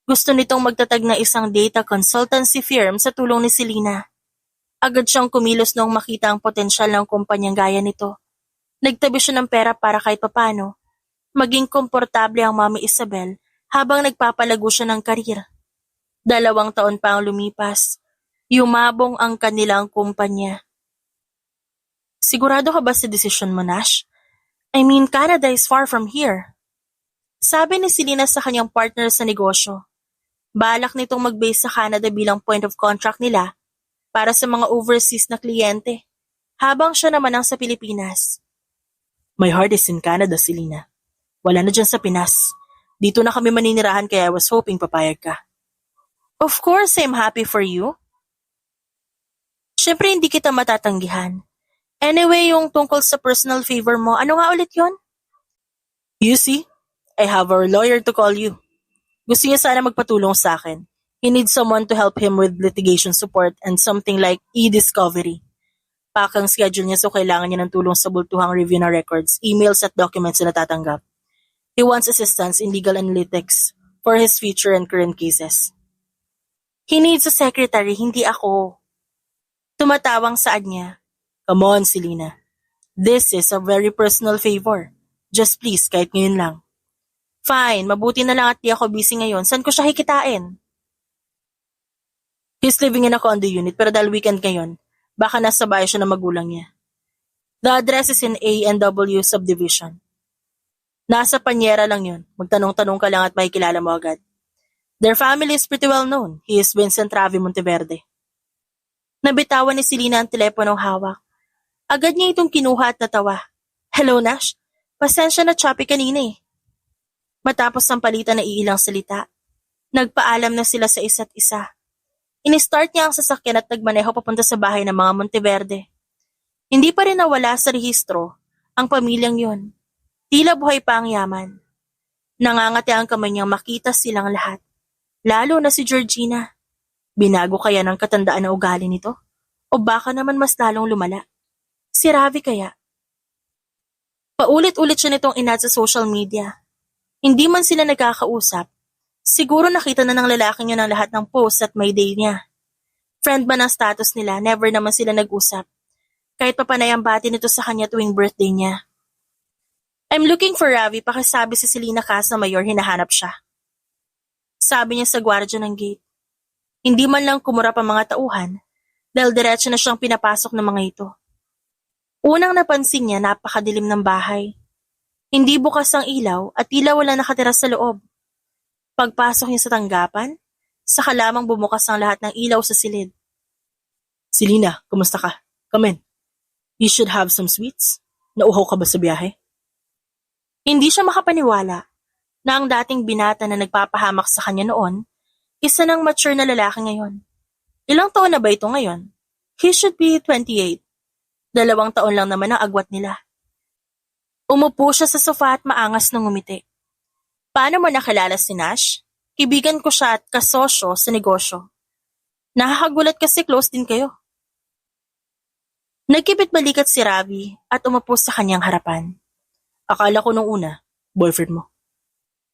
Gusto nitong magtatag ng isang data consultancy firm sa tulong ni Selena. Agad siyang kumilos noong makita ang potensyal ng kumpanyang gaya nito. Nagtabi siya ng pera para kahit papano maging komportable ang Mami Isabel habang nagpapalago siya ng karir. 2 taon pa ang lumipas. Yumabong ang kanilang kumpanya. Sigurado ka ba sa desisyon mo, Nash? I mean, Canada is far from here. Sabi ni Selena sa kanyang partner sa negosyo. Balak nitong mag-base sa Canada bilang point of contract nila para sa mga overseas na kliyente, habang siya naman ang sa Pilipinas. My heart is in Canada, Selena. Wala na dyan sa Pinas. Dito na kami maninirahan kaya I was hoping papayag ka. Of course, I'm happy for you. Siyempre hindi kita matatanggihan. Anyway, yung tungkol sa personal favor mo, ano nga ulit yon? You see, I have our lawyer to call you. Gusto niya sana magpatulong sa akin. He needs someone to help him with litigation support and something like e-discovery. Pakang schedule niya so kailangan niya ng tulong sa bultuhang review ng records, emails at documents na natatanggap. He wants assistance in legal analytics for his future and current cases. He needs a secretary, hindi ako. Tumatawang saad niya. Come on, Selena. This is a very personal favor. Just please, kahit ngayon lang. Fine, mabuti na lang at di ako busy ngayon. Saan ko siya kikitain? He's living in a condo unit pero dahil weekend ngayon, baka nasa bahay siya ng magulang niya. The address is in A&W subdivision. Nasa Panyera lang yun. Magtanong-tanong ka lang at makikilala mo agad. Their family is pretty well known. He is Vincent Ravi Monteverde. Nabitawan ni Selena ang teleponong hawak. Agad niya itong kinuha at natawa. Hello, Nash. Pasensya na choppy kanina eh. Matapos ang palitan na iilang salita, nagpaalam na sila sa isa't isa. Ini-start niya ang sasakyan at nagmaneho papunta sa bahay ng mga Monteverde. Hindi pa rin nawala sa rehistro ang pamilyang yon. Tila buhay pa ang yaman. Nangangati ang kamay niyang makita silang lahat. Lalo na si Georgina. Binago kaya ng katandaan na ugali nito? O baka naman mas lalong lumala? Si Ravi kaya? Paulit-ulit siya nitong inad sa social media. Hindi man sila nagkakausap. Siguro nakita na ng lalaking yun ang lahat ng posts at may day niya. Friend man ang status nila, never naman sila nag-usap. Kahit papanay ang bati nito sa kanya tuwing birthday niya. I'm looking for Ravi, pakisabi si Selena Cas na mayor, hinahanap siya. Sabi niya sa gwardiya ng gate. Hindi man lang kumurap ang mga tauhan dahil diretso na siyang pinapasok ng mga ito. Unang napansin niya napakadilim ng bahay. Hindi bukas ang ilaw at tila wala nakatira sa loob. Pagpasok niya sa tanggapan, saka lamang bumukas ang lahat ng ilaw sa silid. Selena, kumusta ka? Come in. You should have some sweets. Nauhaw ka ba sa biyahe? Hindi siya makapaniwala na ang dating binata na nagpapahamak sa kanya noon, isa ng mature na lalaki ngayon. Ilang taon na ba ito ngayon? He should be 28. 2 taon lang naman ang agwat nila. Umupo siya sa sofa at maangas ng ngumiti. Paano mo nakilala si Nash? Kaibigan ko siya at kasosyo sa negosyo. Nakakagulat kasi close din kayo. Nagkipit balikat si Ravi at umupo sa kanyang harapan. Akala ko nung una, boyfriend mo.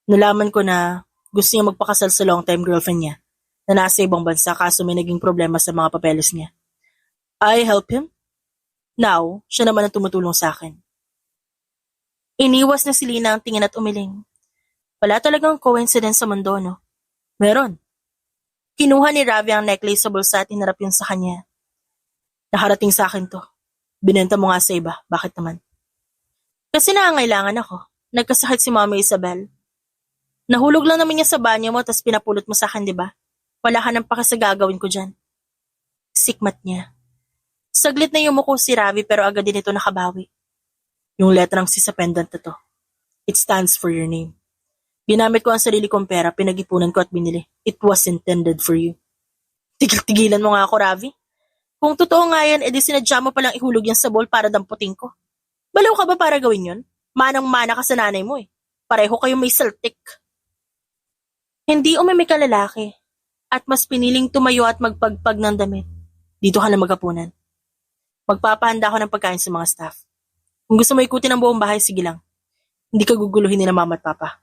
Nalaman ko na gusto niya magpakasal sa long-time girlfriend niya na nasa ibang bansa kaso may naging problema sa mga papeles niya. I help him. Now, siya naman ang tumutulong sa akin. Iniwas na si Lina ang tingin at umiling. Wala talagang coincidence sa mundo, no? Meron. Kinuha ni Ravi ang necklace sa bulsa at hinarap yun sa kanya. Nakarating sa akin to. Binenta mo nga sa iba. Bakit naman? Kasi nangangailangan ako. Nagkasakit si Mama Isabel. Nahulog lang naman niya sa banyo mo tas pinapulot mo sa akin, di ba? Wala ka nang paka sa gagawin ko dyan. Sikmat niya. Saglit na yumuko si Ravi pero agad din ito nakabawi. Yung letrang si sa pendant na to. It stands for your name. Ginamit ko ang sarili kong pera, pinag-ipunan ko at binili. It was intended for you. Tigil-tigilan mo nga ako, Ravi. Kung totoo nga yan, edi sinadya mo palang ihulog yan sa bowl para damputin ko. Balaw ka ba para gawin yun? Manang-mana ka sa nanay mo eh. Pareho kayong may saltik. Hindi umimik ang lalaki at mas piniling tumayo at magpagpag ng damit. Dito ka na magapunan. Magpapahanda ako ng pagkain sa mga staff. Kung gusto mo ikutin ang buong bahay, sige lang. Hindi ka guguluhin ni na mama at papa.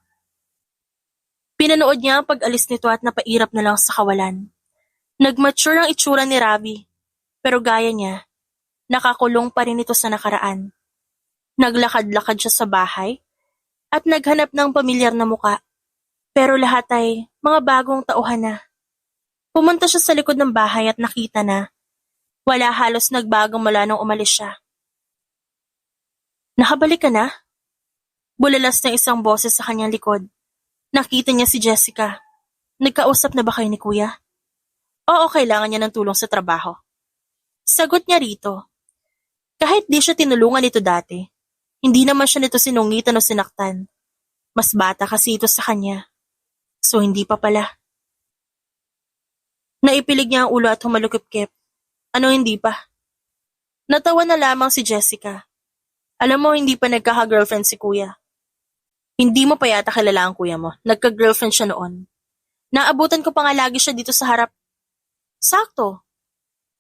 Pinanood niya ang pag-alis nito at napairap na lang sa kawalan. Nag-mature ang itsura ni Ravi, pero gaya niya, nakakulong pa rin ito sa nakaraan. Naglakad-lakad siya sa bahay at naghanap ng pamilyar na muka, pero lahat ay mga bagong tauhan na. Pumunta siya sa likod ng bahay at nakita na wala halos nagbago mula nung umalis siya. Nakabalik ka na? Bulalas ng isang boses sa kanyang likod. Nakita niya si Jessica. Nagkausap na ba kayo ni Kuya? Oo, kailangan niya ng tulong sa trabaho. Sagot niya rito. Kahit di siya tinulungan ito dati, hindi naman siya nito sinungitan o sinaktan. Mas bata kasi ito sa kanya. So hindi pa pala. Naipilig niya ang ulo at humalukip-kip. Ano hindi pa? Natawa na lamang si Jessica. Alam mo, hindi pa nagkaka-girlfriend si Kuya. Hindi mo pa yata kilala ang kuya mo. Nagka-girlfriend siya noon. Naabutan ko pa nga lagi siya dito sa harap. Sakto.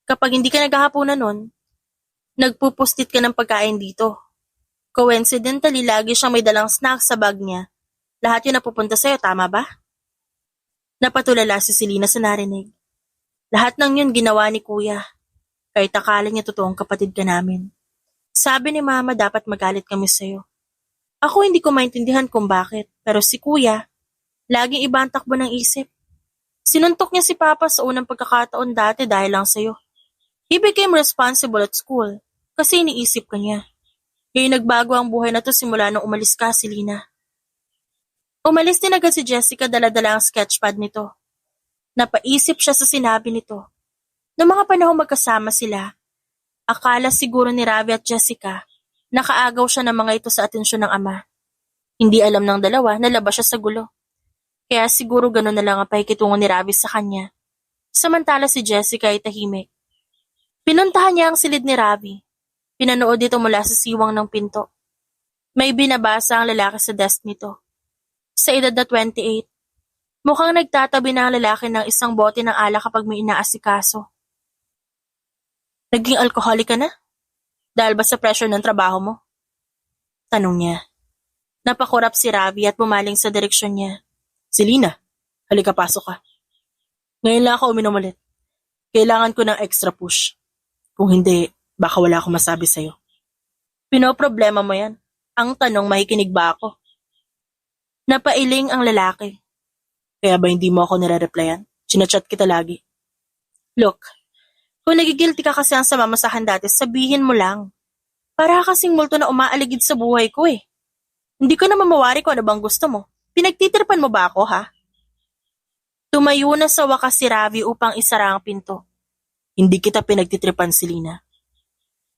Kapag hindi ka naghahapunan nun, nagpupustit ka ng pagkain dito. Coincidentally, lagi siyang may dalang snack sa bag niya. Lahat yun napupunta sa'yo, tama ba? Napatulala si Selena sa narinig. Lahat ng yun ginawa ni Kuya. Kahit akala niya totoong kapatid ka namin. Sabi ni Mama dapat magalit kami sa'yo. Ako hindi ko maintindihan kung bakit, pero si Kuya, laging iba ang takbo ng isip. Sinuntok niya si Papa sa unang pagkakataon dati dahil lang sa'yo. He became responsible at school kasi iniisip ka niya. Ngayon nagbago ang buhay na to simula nung umalis ka, Selena. Umalis din agad si Jessica dala-dala ang sketchpad nito. Napaisip siya sa sinabi nito. Noong mga panahong magkasama sila, akala siguro ni Ravi at Jessica, nakaagaw siya ng mga ito sa atensyon ng ama. Hindi alam ng dalawa na labas siya sa gulo. Kaya siguro gano'n na lang ang pakikitungo ni Ravi sa kanya. Samantala si Jessica ay tahimik. Pinuntahan niya ang silid ni Ravi. Pinanood ito mula sa siwang ng pinto. May binabasa ang lalaki sa desk nito. Sa edad na 28, mukhang nagtatabi na ang lalaki ng isang bote ng alak kapag may inaasikaso. Naging alcoholic ka na? Dahil ba sa pressure ng trabaho mo? Tanong niya. Napakurap si Ravi at pumaling sa direksyon niya. Selena, halika pasok ka. Ngayon lang ako uminom ulit. Kailangan ko ng extra push. Kung hindi, baka wala akong masabi sa'yo. Pinoproblema mo yan. Ang tanong, makikinig ba ako? Napailing ang lalaki. Kaya ba hindi mo ako nire-replyan? Chinachat kita lagi. Look, kung nagigilty ka kasi ang samamasahan dati, sabihin mo lang. Para kasing multo na umaaligid sa buhay ko eh. Hindi ko na mamawari kung ano bang gusto mo. Pinagtitirpan mo ba ako, ha? Tumayo na sa wakas si Ravi upang isara ang pinto. Hindi kita pinagtitripan, Selena.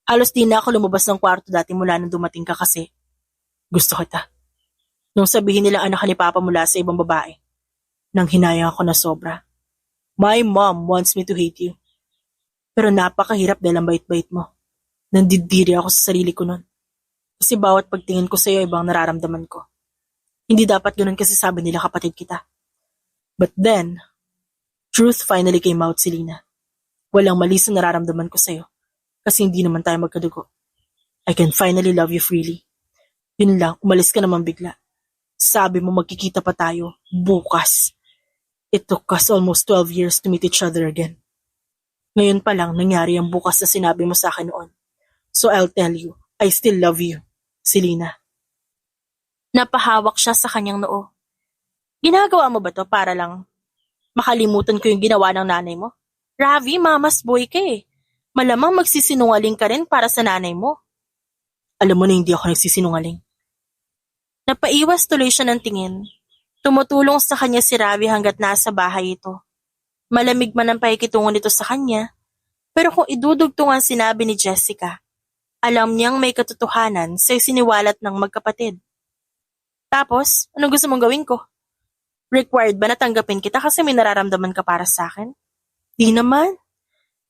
Halos di na ako lumabas ng kwarto dati mula nang dumating ka kasi gusto kita. Nung sabihin nila anak ni Papa mula sa ibang babae, nang hinayang ako na sobra. My mom wants me to hate you. Pero napakahirap dahil ang bait-bait mo. Nandidiri ako sa sarili ko nun. Kasi bawat pagtingin ko sa'yo ibang nararamdaman ko. Hindi dapat ganun kasi sabi nila kapatid kita. But then, truth finally came out, Selena. Walang mali sa nararamdaman ko sa'yo. Kasi hindi naman tayo magkadugo. I can finally love you freely. Yun lang, umalis ka naman bigla. Sabi mo magkikita pa tayo, bukas. It took us almost 12 years to meet each other again. Ngayon pa lang nangyari ang bukas na sinabi mo sa akin noon. So I'll tell you, I still love you, Selena. Napahawak siya sa kanyang noo. Ginagawa mo ba to para lang makalimutan ko yung ginawa ng nanay mo? Ravi, mama's boy ka eh. Malamang magsisinungaling ka rin para sa nanay mo. Alam mo na hindi ako nagsisinungaling. Napaiwas tuloy siya ng tingin. Tumutulong sa kanya si Ravi hanggat nasa bahay ito. Malamig man ang pakikitungo nito sa kanya, pero kung idudugtong ang sinabi ni Jessica, alam niyang may katotohanan sa siniwalat ng magkapatid. Tapos, anong gusto mong gawin ko? Required ba na tanggapin kita kasi may nararamdaman ka para sa akin? Di naman.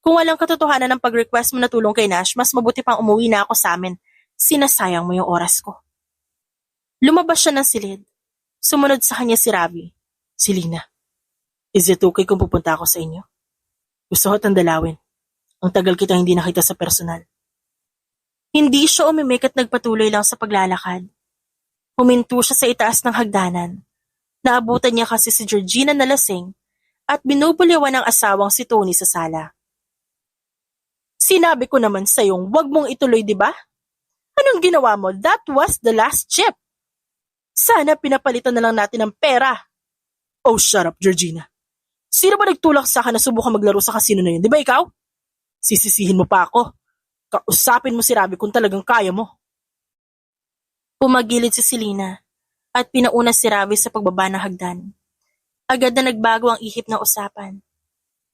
Kung walang katotohanan ng pag-request mo na tulong kay Nash, mas mabuti pang umuwi na ako sa amin. Sinasayang mo yung oras ko. Lumabas siya ng silid. Sumunod sa kanya si Ravi. Selena, is it okay kung pupunta ako sa inyo? Gusto ko tandalawin. Ang tagal kita hindi nakita sa personal. Hindi siya umimik at nagpatuloy lang sa paglalakad. Huminto siya sa itaas ng hagdanan. Naabutan niya kasi si Georgina na lasing at binubuliwan ng asawang si Tony sa sala. Sinabi ko naman sa'yong wag mong ituloy, di ba? Anong ginawa mo? That was the last chip. Sana pinapalitan na lang natin ng pera. Oh, shut up, Georgina. Sino ba nagtulak sa akin na subukan maglaro sa kasino na yun? Di ba ikaw? Sisisihin mo pa ako. Kausapin mo si Ravi kung talagang kaya mo. Pumagilid si Selena at pinauna si Ravi sa pagbaba ng hagdan. Agad na nagbago ang ihip ng usapan.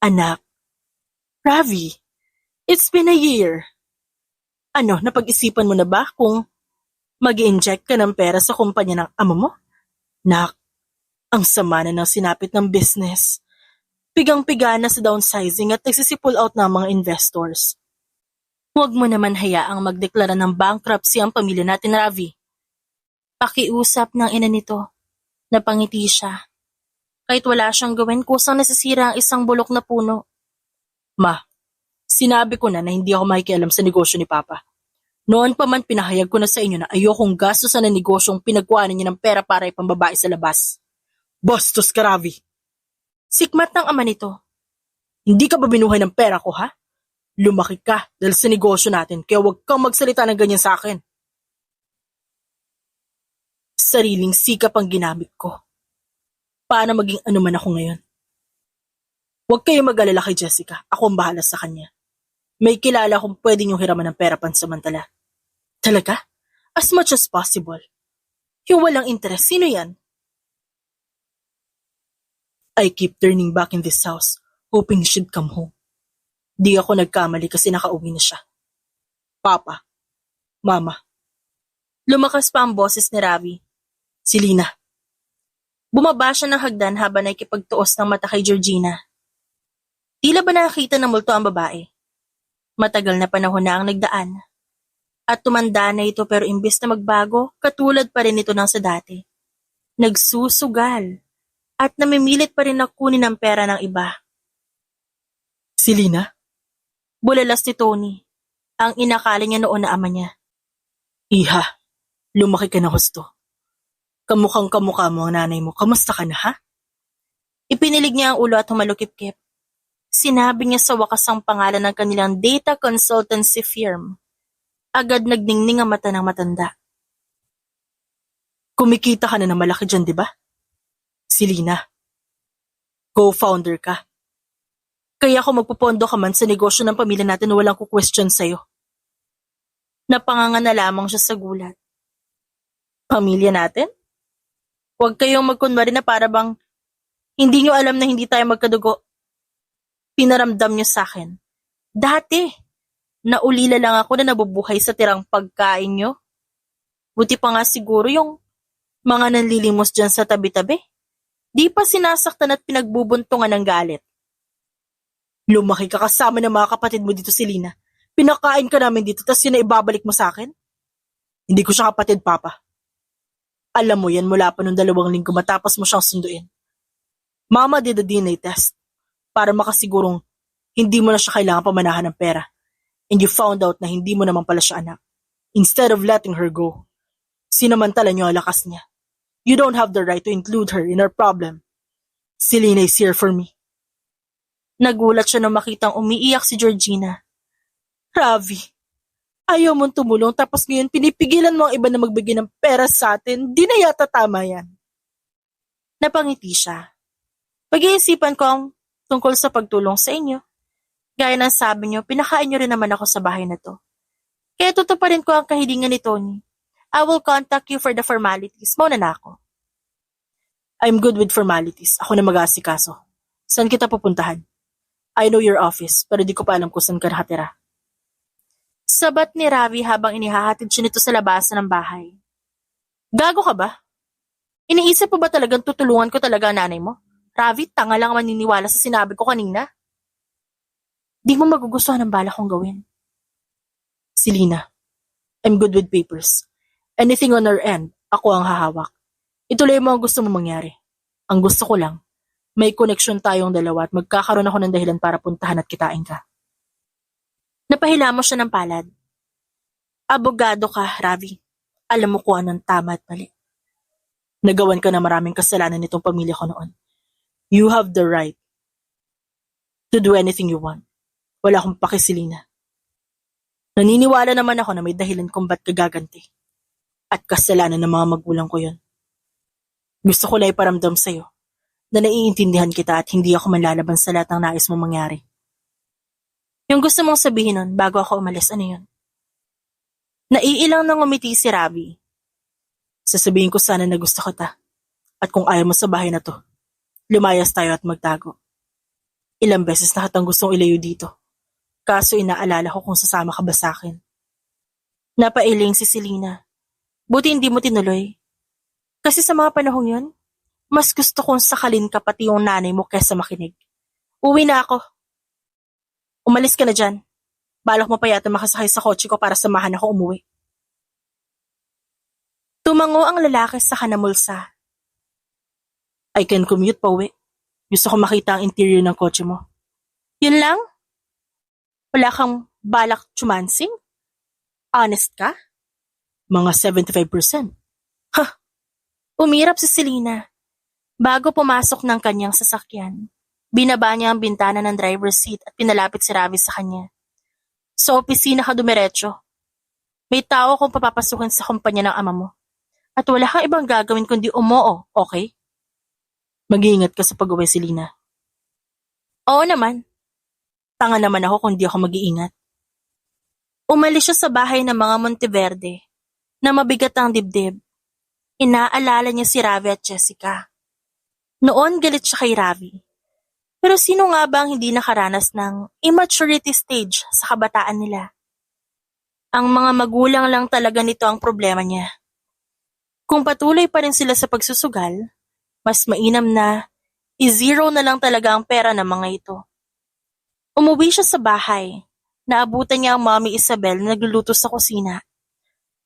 Anak, Ravi, it's been a year. Ano, napag-isipan mo na ba kung mag-inject ka ng pera sa kumpanya ng ama mo? Nak, ang sama na ng sinapit ng business. Pigang-piga na sa downsizing at nagsisipul out ng mga investors. Huwag mo naman hayaang magdeklara ng bankruptcy ang pamilya natin, Ravi. Pakiusap ng ina nito. Napangiti siya. Kahit wala siyang gawin, kusang nasisira ang isang bulok na puno. Ma, sinabi ko na hindi ako makikialam sa negosyo ni Papa. Noon pa man pinahayag ko na sa inyo na ayokong gastusan ng negosyong pinagkuhanan niya ng pera para ipambabae sa labas. Bastos ka, Ravi! Sikmat ng ama nito. Hindi ka ba binuhay ng pera ko, ha? Lumaki ka dahil sa negosyo natin, kaya huwag kang magsalita ng ganyan sa akin. Sariling sikap ang ginamit ko. Paano maging ano man ako ngayon? Huwag kayong mag-alala kay Jessica, ako ang bahala sa kanya. May kilala kung pwede niyong hiraman ng pera pansamantala. Talaga? As much as possible. Yung walang interes, sino yan? I keep turning back in this house, hoping he should come home. Di ako nagkamali kasi nakauwi na siya. Papa, Mama. Lumakas pa ang boses ni Ravi. Selena. Bumaba siya ng hagdan habang nakikipagtuos ng mata kay Georgina. Tila ba nakakita ng multo ang babae? Matagal na panahon na ang nagdaan. At tumanda na ito pero imbis na magbago, katulad pa rin ito ng sa dati. Nagsusugal. At namimilit pa rin na kunin ang pera ng iba. Selena? Bulalas ni Tony, ang inakala niya noon na ama niya. Iha, lumaki ka na husto. Kamukhang kamukha mo ang nanay mo. Kamusta ka na, ha? Ipinilig niya ang ulo at humalukip-kip. Sinabi niya sa wakas ang pangalan ng kanilang data consultancy firm. Agad nagningning ang mata ng matanda. Kumikita ka na ng malaki dyan, di ba? Selena, co-founder ka. Kaya kung magpupondo ka man sa negosyo ng pamilya natin na walang ku-question sa'yo. Napanganga na lamang siya sa gulat. Pamilya natin? Huwag kayong magkunwari na para bang hindi nyo alam na hindi tayo magkadugo. Pinaramdam nyo sa akin. Dati, naulila lang ako na nabubuhay sa tirang pagkain nyo. Buti pa nga siguro yung mga nanlilimos dyan sa tabi-tabi. Di pa sinasaktan at pinagbubuntungan ng galit. Lumaki ka kasama ng mga kapatid mo dito, Selena. Pinakain ka namin dito, tas yun na ibabalik mo sa akin? Hindi ko siya kapatid, Papa. Alam mo yan mula pa nung 2 linggo matapos mo siyang sunduin. Mama did a DNA test para makasigurong hindi mo na siya kailangan pamanahan ng pera. And you found out na hindi mo naman pala siya anak. Instead of letting her go, sinamantala niyo ang lakas niya. You don't have the right to include her in our problem. Selena is here for me. Nagulat siya nang makitang umiiyak si Georgina. Ravi, ayaw mong tumulong tapos ngayon pinipigilan mo ang iba na magbigay ng pera sa atin. Di na yata tama yan. Napangiti siya. Pag-iisipan ko ang tungkol sa pagtulong sa inyo. Gaya ng sabi niyo, pinakain niyo rin naman ako sa bahay na to. Kaya tutuparin ko ang kahilingan ni Tony. I will contact you for the formalities. Mauna na ako. I'm good with formalities. Ako na mag-aasikaso. Saan kita pupuntahan? I know your office, pero di ko pa alam kung saan ka nakatira. Sabat ni Ravi habang inihahatid siya nito sa labasan ng bahay. Gago ka ba? Iniisip mo ba talagang tutulungan ko talaga ang nanay mo? Ravi, tanga lang maniniwala sa sinabi ko kanina. Di mo magugustuhan ang bala kong gawin. Selena, I'm good with papers. Anything on our end, ako ang hahawak. Ituloy mo ang gusto mo mangyari. Ang gusto ko lang, may koneksyon tayong dalawa at magkakaroon ako ng dahilan para puntahan at kitain ka. Napahila mo siya ng palad. Abogado ka, Ravi. Alam mo kung anong tama at mali. Nagawan ka na maraming kasalanan nitong pamilya ko noon. You have the right to do anything you want. Wala akong paki, Selena. Naniniwala naman ako na may dahilan kung ba't kagaganti. At kasalanan ng mga magulang ko yun. Gusto ko lang iparamdam sa'yo na naiintindihan kita at hindi ako manlalaban sa lahat ng nais mong mangyari. Yung gusto mong sabihin nun bago ako umalis, ano yun? Naiilang nang umiti si Ravi. Sasabihin ko sana na gusto kita. At kung ayaw mo sa bahay na to, lumayas tayo at magtago. Ilang beses na kitang gustong ilayo dito. Kaso inaalala ko kung sasama ka ba sa akin. Napailing si Selena. Buti hindi mo tinuloy. Kasi sa mga panahong yun, mas gusto kong sakalin ka pati yung nanay mo kesa makinig. Uwi na ako. Umalis ka na dyan. Balak mo pa yata makasakay sa kotse ko para samahan ako umuwi. Tumango ang lalaki sa kanamulsa. I can commute pa uwi. Gusto ko makita ang interior ng kotse mo. Yun lang? Wala kang balak tsumansing? Honest ka? Mga 75%. Umirap si Selena. Bago pumasok ng kanyang sasakyan, binaba niya ang bintana ng driver's seat at pinalapit si Ravi sa kanya. Sa opisina ka dumiretso. May tao kung papapasukin sa kumpanya ng ama mo. At wala kang ibang gagawin kundi umoo, okay? Mag-iingat ka sa pag-uwi, Selena. Oo naman. Tanga naman ako kung di ako mag-iingat. Umalis siya sa bahay ng mga Monteverde na mabigat ang dibdib. Inaalala niya si Ravi at Jessica. Noon galit siya kay Ravi. Pero sino nga ba ang hindi nakaranas ng immaturity stage sa kabataan nila? Ang mga magulang lang talaga nito ang problema niya. Kung patuloy pa rin sila sa pagsusugal, mas mainam na i-zero na lang talaga ang pera ng mga ito. Umuwi siya sa bahay. Naabutan niya ang Mommy Isabel na nagluluto sa kusina.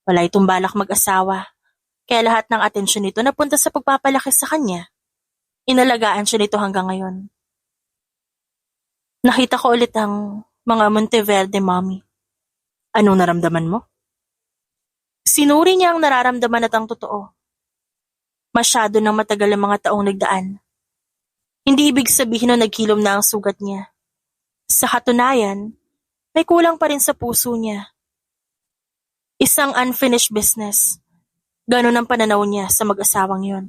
Wala itong balak mag-asawa, kaya lahat ng atensyon nito napunta sa pagpapalaki sa kanya. Inalagaan siya nito hanggang ngayon. Nakita ko ulit ang mga Monteverde, Mommy. Anong naramdaman mo? Sinuri niya ang nararamdaman at ang totoo. Masyado nang matagal ang mga taong nagdaan. Hindi ibig sabihin na nagkilom na ang sugat niya. Sa katunayan, may kulang pa rin sa puso niya. Isang unfinished business. Ganon ang pananaw niya sa mag-asawang yon.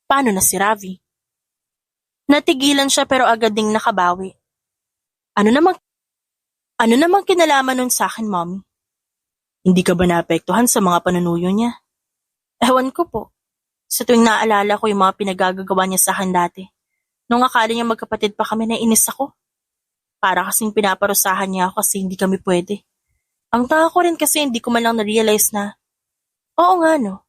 Paano na si Ravi? Natigilan siya pero agad ding nakabawi. Ano namang kinalaman nun sa akin, Mommy? Hindi ka ba naapektuhan sa mga panunuyo niya? Ewan ko po. Sa tuwing naalala ko yung mga pinagagagawa niya sa akin dati. Nung akala niya magkapatid pa kami, nainis ako. Para kasing pinaparusahan niya ako kasi hindi kami pwede. Ang tanga ko rin kasi hindi ko man lang na-realize na, oo nga no,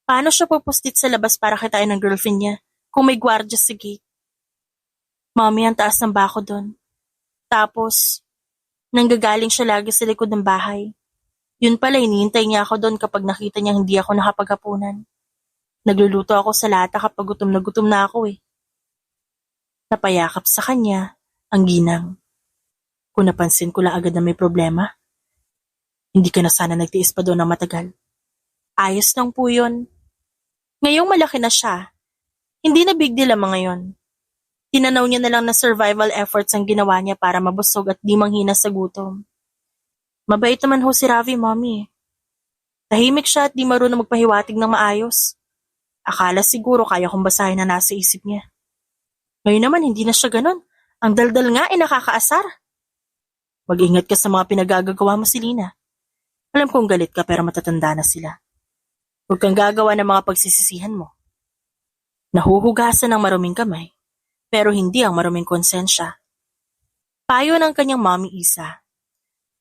paano siya pupustit sa labas para kitain ng girlfriend niya kung may gwardiya sa gate? Mommy, ang taas ng bako doon. Tapos, nanggagaling siya lagi sa likod ng bahay. Yun pala, hinihintay niya ako doon kapag nakita niya hindi ako nakapaghapunan. Nagluluto ako sa lata kapag gutom na ako eh. Napayakap sa kanya ang ginang. Kung napansin ko lang agad na may problema, hindi ka na sana nagtiis pa doon ng matagal. Ayos lang po yun. Ngayong malaki na siya, hindi na big deal ang mga yon. Tinanaw niya na lang na survival efforts ang ginawa niya para mabusog at di manghina sa gutom. Mabait naman ho si Ravi, Mommy. Tahimik siya at di marunong magpahiwatig ng maayos. Akala siguro kaya kong basahin na nasa isip niya. Ngayon naman hindi na siya ganun. Ang daldal nga ay nakakaasar. Mag-ingat ka sa mga pinagagagawa mo, Selena. Alam kong galit ka pero matatanda na sila. Huwag kang gagawa ng mga pagsisisihan mo. Nahuhugasan ng maruming kamay, pero hindi ang maruming konsensya. Payo ng kanyang Mommy Isa.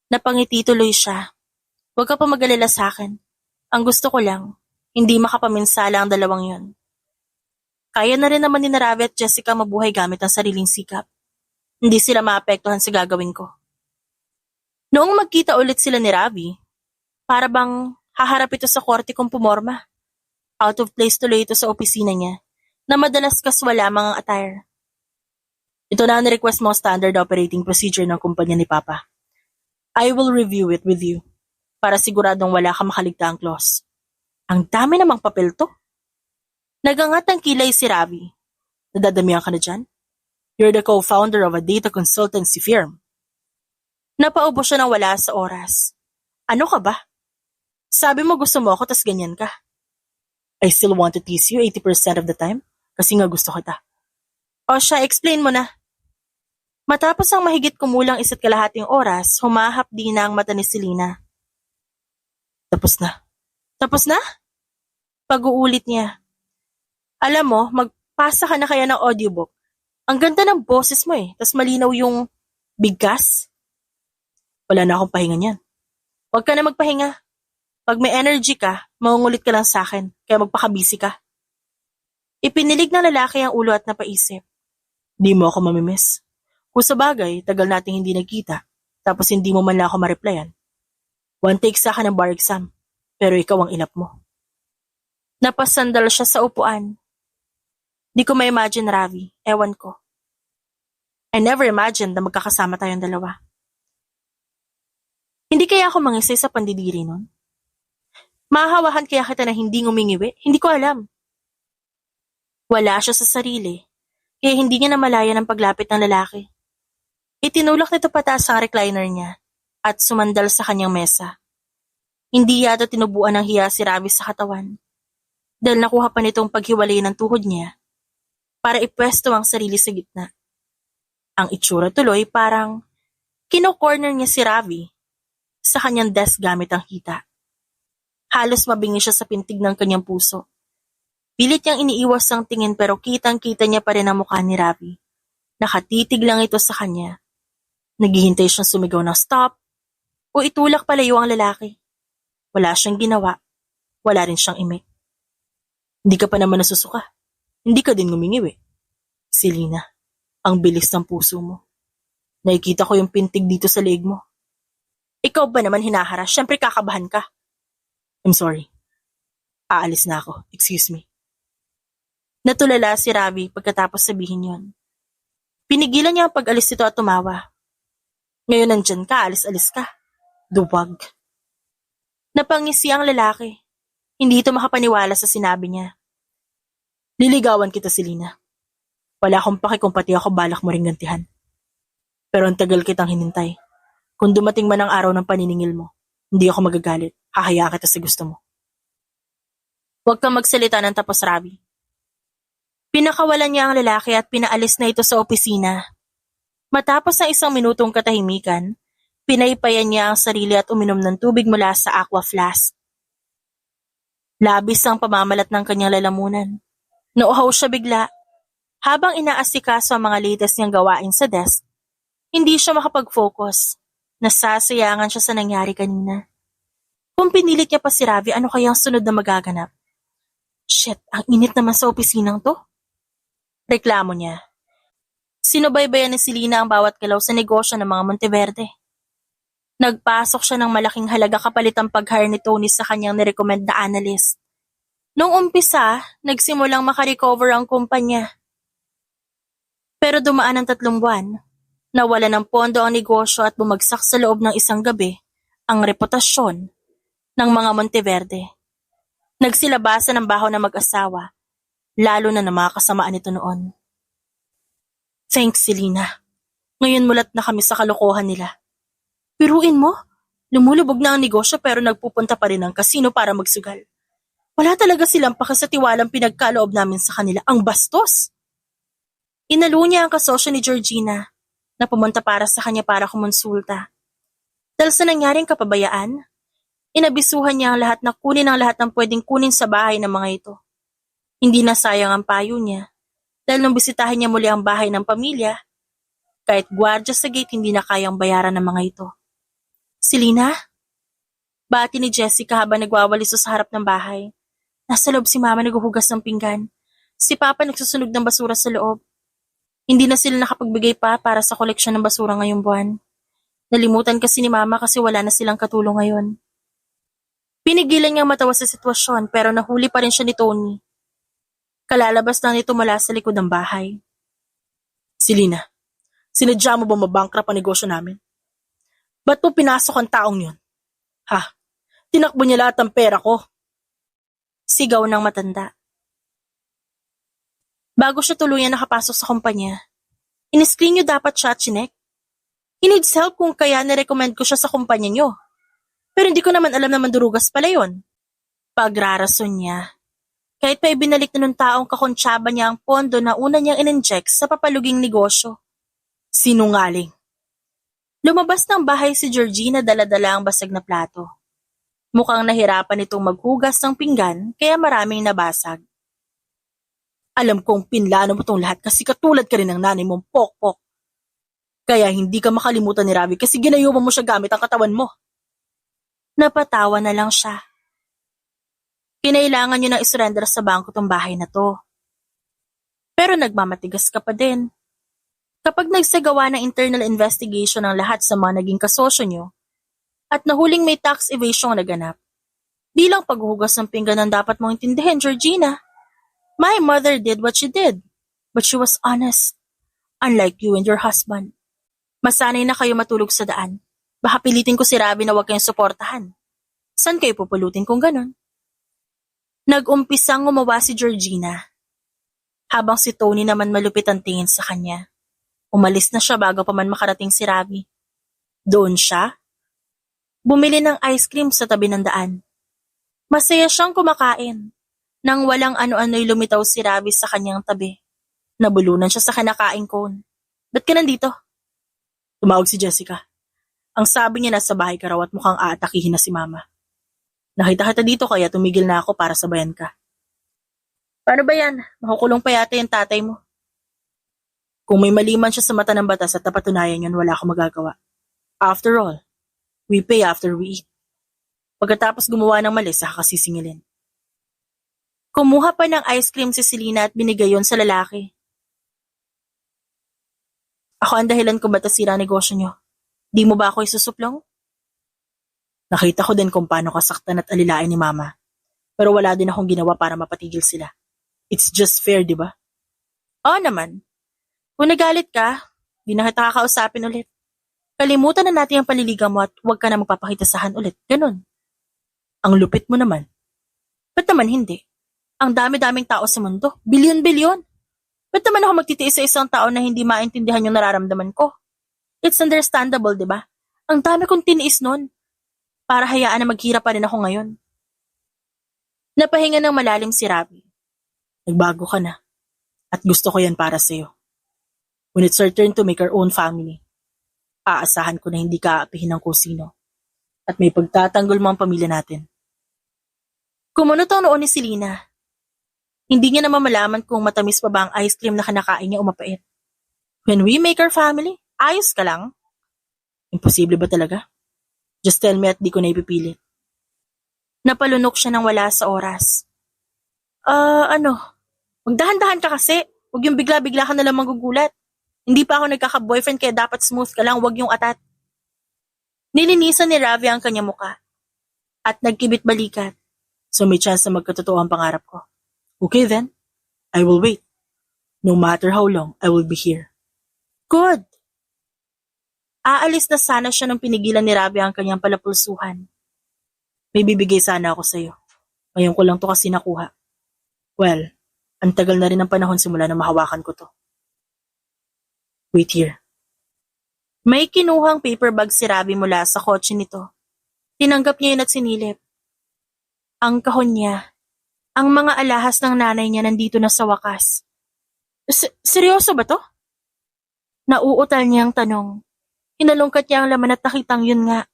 Napangiti tuloy siya. Huwag ka pa mag-alala sa akin. Ang gusto ko lang, hindi makapaminsala ang dalawang yon. Kaya na rin naman ni Ravi at Jessica mabuhay gamit ang sariling sikap. Hindi sila maapektuhan sa gagawin ko. Noong magkita ulit sila ni Ravi, para bang haharap ito sa korte kung pumorma. Out of place tuloy ito sa opisina niya, na madalas kaswala mga attire. Ito na ang request mo standard operating procedure ng kumpanya ni Papa. I will review it with you, para siguradong wala ka makaligtaang clause. Ang dami namang papel to. Nagangat ang kilay si Ravi. Nadadamihan ka na dyan? You're the co-founder of a data consultancy firm. Napaubo siya ng wala sa oras. Ano ka ba? Sabi mo gusto mo ako tas ganyan ka. I still want to tease you 80% of the time kasi nga gusto kita. O siya, explain mo na. Matapos ang mahigit kumulang 1.5 oras, humahapdi na ang mata ni Selena. Tapos na. Tapos na? Pag-uulit niya. Alam mo, magpasa ka na kaya ng audiobook. Ang ganda ng boses mo tas malinaw yung bigkas. Wala na akong pahinga niyan. Huwag ka na magpahinga. Pag may energy ka, maungulit ka lang sa akin, kaya magpakabisi ka. Ipinilig ng lalaki ang ulo at napaisip. Di mo ako mamimiss. Kung sa bagay, tagal nating hindi nagkita, tapos hindi mo man lang ako ma-replyan. One take sa akin ng bar exam, pero ikaw ang ilap mo. Napasandal siya sa upuan. Di ko ma-imagine, Ravi. Ewan ko. I never imagined na magkakasama tayong dalawa. Hindi kaya ako mangisay sa pandidiri nun? Mahahawahan kaya kita na hindi ngumingiwi? Hindi ko alam. Wala siya sa sarili, kaya hindi niya namalaya ng paglapit ng lalaki. Itinulak nito pataas ang recliner niya at sumandal sa kanyang mesa. Hindi yata tinubuan ng hiya si Ravi sa katawan dahil nakuha pa nitong paghiwalay ng tuhod niya para ipwesto ang sarili sa gitna. Ang itsura tuloy parang kino-corner niya si Ravi sa kanyang desk gamit ang hita. Halos mabingi siya sa pintig ng kanyang puso. Pilit niyang iniiwas ang tingin pero kitang-kita niya pa rin ang mukha ni Ravi. Nakatitig lang ito sa kanya. Naghihintay siyang sumigaw ng stop o itulak palayo ang lalaki. Wala siyang ginawa. Wala rin siyang imik. Hindi ka pa naman nasusuka. Hindi ka din ngumingiwi. Selena, ang bilis ng puso mo. Nakikita ko yung pintig dito sa leeg mo. Ikaw ba naman hinaharas? Siyempre kakabahan ka. I'm sorry. Aalis na ako. Excuse me. Natulala si Ravi pagkatapos sabihin yon. Pinigilan niya ang pag-alis nito at tumawa. Ngayon nandyan ka, alis-alis ka. Duwag. Napangisi ang lalaki. Hindi ito makapaniwala sa sinabi niya. Liligawan kita, Selena. Wala akong paki kung pati ako balak mo ring gantihan. Pero ang tagal kitang hinintay. Kung dumating man ang araw ng paniningil mo, hindi ako magagalit. Hahayaan kita sa gusto mo. Huwag kang magsalita ng tapos, Ravi. Pinakawalan niya ang lalaki at pinaalis na ito sa opisina. Matapos ng 1 minutong katahimikan, pinaypayan niya ang sarili at uminom ng tubig mula sa aqua flask. Labis ang pamamalat ng kanyang lalamunan. Nauhaw siya bigla. Habang inaasikaso ang mga latest niyang gawain sa desk, hindi siya makapag-focus. Nasasayangan siya sa nangyari kanina. Kung pinilit niya pa si Ravi, ano kaya ang sunod na magaganap? Shit, ang init naman sa opisinang to. Reklamo niya. Sinubaybayan ni Selena ang bawat galaw sa negosyo ng mga Monteverde. Nagpasok siya ng malaking halaga kapalit ang pag-hire ni Tony sa kanyang nirecommend na analyst. Noong umpisa, nagsimulang makarecover ang kumpanya. Pero dumaan ang 3 buwan, nawala ng pondo ang negosyo at bumagsak sa loob ng isang gabi ang reputasyon ng mga Monteverde. Nagsilabasan ng baho ng mag-asawa, lalo na ng mga kasamaan nito noon. Thanks, Selena. Ngayon mulat na kami sa kalokohan nila. Piruin mo, lumulubog na ang negosyo pero nagpupunta pa rin ang kasino para magsugal. Wala talaga silang paki sa tiwalang pinagkaloob namin sa kanila. Ang bastos! Inalo niya ang kasosyo ni Georgina na pumunta para sa kanya para kumonsulta. Dahil sa nangyaring kapabayaan, inabisuhan niya ang lahat na kunin ang lahat ng pwedeng kunin sa bahay ng mga ito. Hindi na sayang ang payo niya dahil nung bisitahin niya muli ang bahay ng pamilya, kahit gwardya sa gate hindi na kayang bayaran ng mga ito. Selena? Bati ni Jessica habang nagwawaliso sa harap ng bahay. Nasa loob si Mama naghuhugas ng pinggan. Si Papa nagsusunog ng basura sa loob. Hindi na sila nakapagbigay pa para sa koleksyon ng basura ngayong buwan. Nalimutan kasi ni Mama kasi wala na silang katulong ngayon. Pinigilan niyang matawa sa sitwasyon pero nahuli pa rin siya ni Tony. Kalalabas lang nito mula sa likod ng bahay. Selena, sinadya mo ba mabankrupt ang negosyo namin? Ba't mo pinasok ang taong yun? Ha? Tinakbo niya lahat ng pera ko. Sigaw ng matanda. Bago siya tuluyan nakapasok sa kumpanya, in-screen niyo dapat siya at chinek. He needs help kung kaya nirecommend ko siya sa kumpanya niyo. Pero hindi ko naman alam na mandurugas pala yun. Pagrarason niya. Kahit pa ibinalik na nung taong kakontsaba niya ang pondo na una niyang in-inject sa papaluging negosyo. Sinungaling. Lumabas ng bahay si Georgina dala-dala ang basag na plato. Mukhang nahirapan itong maghugas ng pinggan kaya maraming nabasag. Alam kong pinlano mo tong lahat kasi katulad ka rin ng nanay mong pokpok. Kaya hindi ka makalimutan ni Ravi kasi ginayuman mo siya gamit ang katawan mo. Napatawa na lang siya. Kinailangan niyo na isurrender sa bangko tong bahay na to. Pero nagmamatigas ka pa din. Kapag nagsagawa ng internal investigation ng lahat sa mga naging kasosyo niyo at nahuling may tax evasion na naganap, di lang paghuhugas ng pinggan ang dapat mong intindihin, Georgina. My mother did what she did, but she was honest. Unlike you and your husband. Masanay na kayo matulog sa daan. Baka pilitin ko si Ravi na huwag kayong suportahan. San kayo pupulutin kung ganon? Nag-umpisang gumawa si Georgina. Habang si Tony naman malupit ang tingin sa kanya. Umalis na siya bago pa man makarating si Ravi. Doon siya. Bumili ng ice cream sa tabi ng daan. Masaya siyang kumakain. Nang walang ano-ano'y lumitaw si Ravi sa kanyang tabi. Nabulunan siya sa kinakain cone. Ba't ka nandito? Tumawag si Jessica. Ang sabi niya nasa bahay ka raw at mukhang aatakihin na si Mama. Nakita kita dito kaya tumigil na ako para sabayan ka. Paano ba yan? Makukulong pa yata yung tatay mo. Kung may maliman siya sa mata ng batas at napatunayan yun, wala akong magagawa. After all, we pay after we eat. Pagkatapos gumawa ng mali, saka kasisingilin. Kumuha pa ng ice cream si Selena at binigay yon sa lalaki. Ako ang dahilan kung ba't nasira ang negosyo niyo. Di mo ba ako isusuplong? Nakita ko din kung paano kasaktan at alilain ni Mama. Pero wala din akong ginawa para mapatigil sila. It's just fair, di ba? Oo naman. Kung nagalit ka, di na kita kakausapin ulit. Kalimutan na natin ang paliligaw mo at huwag ka na magpapakitassahan ulit. Ganun. Ang lupit mo naman. Ba't naman hindi? Ang dami-daming tao sa mundo. Bilyon-bilyon. Ba't naman ako magtitiis sa isang tao na hindi maintindihan yung nararamdaman ko? It's understandable, di ba? Ang dami kong tiniis nun. Para hayaan na maghirap pa rin ako ngayon. Napahinga ng malalim si Ravi. Nagbago ka na. At gusto ko yan para sa'yo. When it's our turn to make our own family, aasahan ko na hindi ka aapihin ng kusino. At may pagtatanggol mo ang pamilya natin. Kumunot ang noon ni Selena. Hindi niya naman malaman kung matamis pa ba ang ice cream na kinakain niya o mapait. When we make our family, ayos ka lang. Imposible ba talaga? Just tell me at di ko na ipipilit. Napalunok siya ng wala sa oras. Magdahan-dahan ka kasi. Huwag yung bigla-bigla ka nalang magugulat. Hindi pa ako nagkaka-boyfriend kaya dapat smooth ka lang, huwag yung atat. Nilinisan ni Ravi ang kanyang muka. At nagkibit balikat. So may chance na magkatotoo ang pangarap ko. Okay then, I will wait. No matter how long, I will be here. Good. Aalis na sana siya nung pinigilan ni Ravi ang kanyang palapulsuhan. May bibigay sana ako sa'yo. Ngayon ko lang to kasi nakuha. Well, ang tagal na rin ang panahon simula na mahawakan ko to. Wait here. May kinuhang paper bag si Ravi mula sa kotse nito. Tinanggap niya yun at sinilip. Ang kahon niya. Ang mga alahas ng nanay niya nandito na sa wakas. Seryoso ba to? Nauutal niyang tanong. Hinalungkat niya ang laman at nakitang yun nga.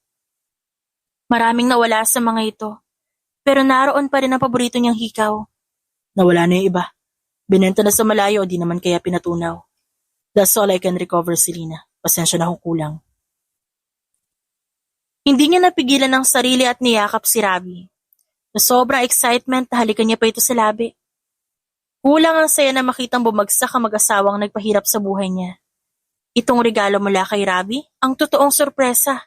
Maraming nawala sa mga ito. Pero naroon pa rin ang paborito niyang hikaw. Nawala na yung iba. Binenta na sa malayo o di naman kaya pinatunaw. That's all I can recover, Selena. Pasensya na kung kulang. Hindi niya napigilan ang sarili at niyakap si Ravi. Na sobrang excitement, halikan niya pa ito sa labi. Kulang ang saya na makitang bumagsak ang mag-asawang nagpahirap sa buhay niya. Itong regalo mula kay Ravi, ang totoong sorpresa.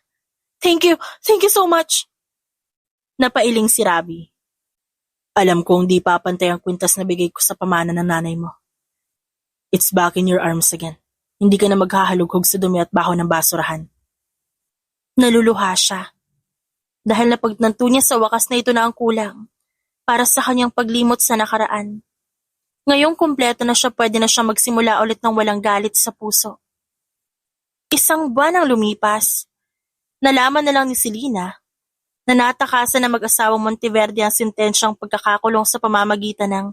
Thank you so much! Napailing si Ravi. Alam kong di papantay ang kwintas na bigay ko sa pamana ng nanay mo. It's back in your arms again. Hindi ka na maghahalughog sa dumi at baho ng basurahan. Naluluha siya. Dahil napagnanto niya sa wakas na ito na ang kulang para sa kanyang paglimot sa nakaraan. Ngayong kumpleto na siya, pwede na siya magsimula ulit ng walang galit sa puso. Isang buwan ang lumipas. Nalaman na lang ni Selena Nanatakasan na mag-asawang Monteverde ang sentensyang pagkakakulong sa pamamagitan ng